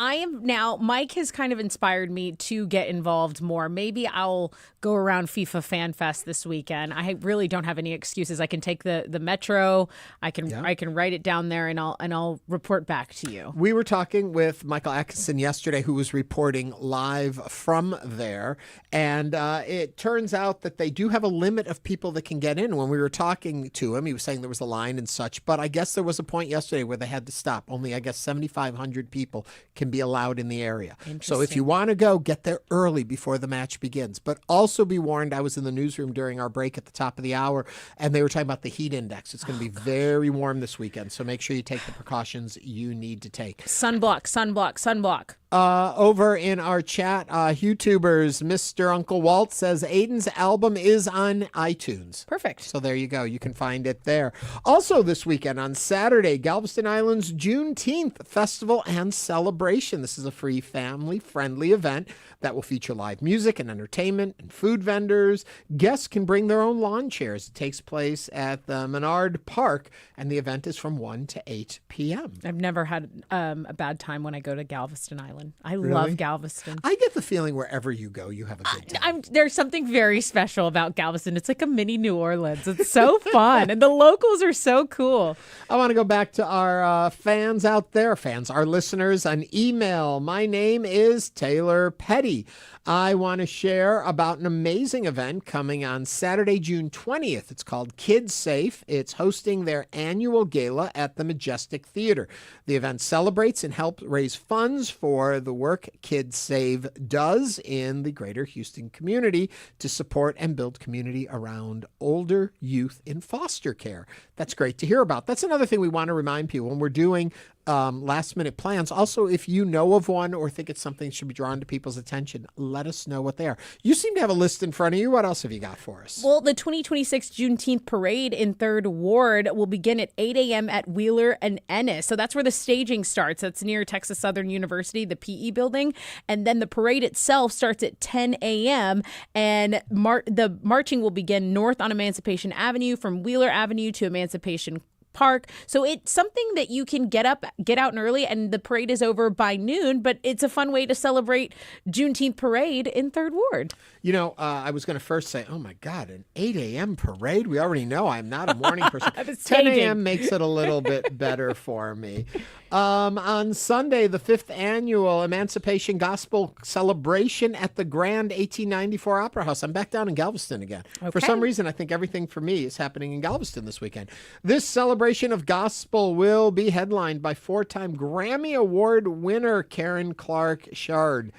Mike has kind of inspired me to get involved more. Maybe I'll go around FIFA Fan Fest this weekend. I really don't have any excuses. I can take the metro. I can write it down there and I'll report back to you. We were talking with Michael Atkinson yesterday, who was reporting live from there. And it turns out that they do have a limit of people that can get in. When we were talking to him, he was saying there was a line and such, but I guess there was a point yesterday where they had to stop. Only, I guess, 7,500 people can be allowed in the area. So if you want to go, get there early before the match begins. But also be warned, I was in the newsroom during our break at the top of the hour, and they were talking about the heat index. It's going to be very warm this weekend, so make sure you take the precautions you need to take. Sunblock. Over in our chat, YouTubers, Mr. Uncle Walt says Aiden's album is on iTunes. Perfect. So there you go. You can find it there. Also this weekend on Saturday, Galveston Island's Juneteenth Festival and Celebration. This is a free family-friendly event that will feature live music and entertainment and food vendors. Guests can bring their own lawn chairs. It takes place at the Menard Park, and the event is from 1 to 8 p.m. I've never had a bad time when I go to Galveston Island. I love Galveston. I get the feeling wherever you go, you have a good time. There's something very special about Galveston. It's like a mini New Orleans. It's so fun, and the locals are so cool. I want to go back to our fans out there, our listeners, on email. My name is Taylor Petty. I want to share about an amazing event coming on Saturday, June 20th. It's called Kids Safe. It's hosting their annual gala at the Majestic Theater. The event celebrates and helps raise funds for the work Kids Save does in the greater Houston community to support and build community around older youth in foster care. That's great to hear about. That's another thing we want to remind people when we're doing last minute plans. Also, if you know of one or think it's something that should be drawn to people's attention, let us know what they are. You seem to have a list in front of you. What else have you got for us? Well, the 2026 Juneteenth parade in 3rd Ward will begin at 8 a.m. at Wheeler and Ennis. So that's where the staging starts. That's near Texas Southern University, the PE building. And then the parade itself starts at 10 a.m. And the marching will begin north on Emancipation Avenue from Wheeler Avenue to Emancipation Park. So it's something that you can get out and early, and the parade is over by noon, but it's a fun way to celebrate Juneteenth parade in 3rd Ward. You know, I was going to first say, oh my God, an 8 a.m. parade? We already know I'm not a morning person. 10 a.m. makes it a little bit better for me. On Sunday, the 5th annual Emancipation Gospel Celebration at the Grand 1894 Opera House. I'm back down in Galveston again. Okay. For some reason, I think everything for me is happening in Galveston this weekend. This celebration of gospel will be headlined by 4-time Grammy Award winner Karen Clark Shard,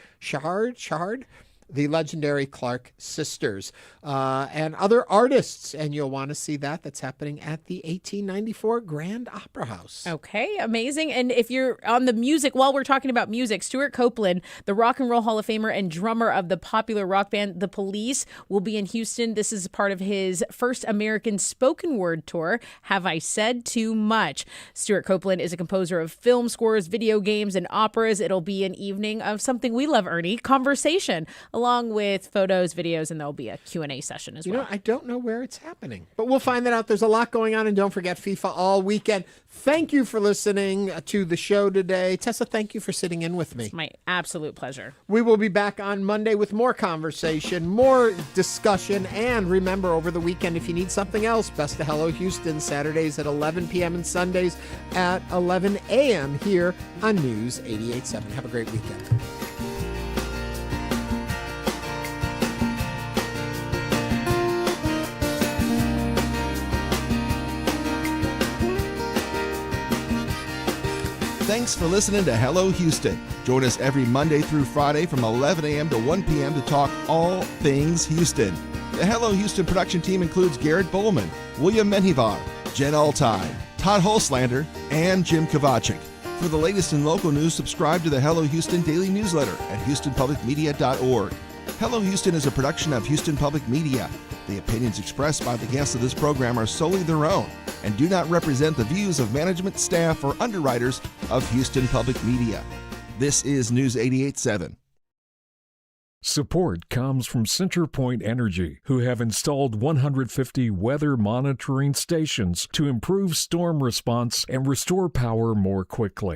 the legendary Clark sisters, and other artists. And you'll want to see that. That's happening at the 1894 Grand Opera House. Okay, amazing. And if you're on the music, while we're talking about music, Stuart Copeland, the Rock and Roll Hall of Famer and drummer of the popular rock band The Police, will be in Houston. This is part of his first American spoken word tour, Have I Said Too Much? Stuart Copeland is a composer of film scores, video games, and operas. It'll be an evening of something we love, Ernie, conversation, along with photos, videos, and there'll be a Q&A session as well. You know, I don't know where it's happening, but we'll find that out. There's a lot going on, and don't forget FIFA all weekend. Thank you for listening to the show today. Tessa, thank you for sitting in with me. It's my absolute pleasure. We will be back on Monday with more conversation, more discussion, and remember, over the weekend, if you need something else, Best of Hello Houston, Saturdays at 11 p.m. and Sundays at 11 a.m. here on News 88.7. Have a great weekend. Thanks for listening to Hello Houston. Join us every Monday through Friday from 11 a.m. to 1 p.m. to talk all things Houston. The Hello Houston production team includes Garrett Bowman, William Menjivar, Jen Altine, Todd Holslander, and Jim Kovacic. For the latest in local news, subscribe to the Hello Houston daily newsletter at HoustonPublicMedia.org. Hello Houston is a production of Houston Public Media. The opinions expressed by the guests of this program are solely their own and do not represent the views of management, staff, or underwriters of Houston Public Media. This is News 88.7. Support comes from CenterPoint Energy, who have installed 150 weather monitoring stations to improve storm response and restore power more quickly.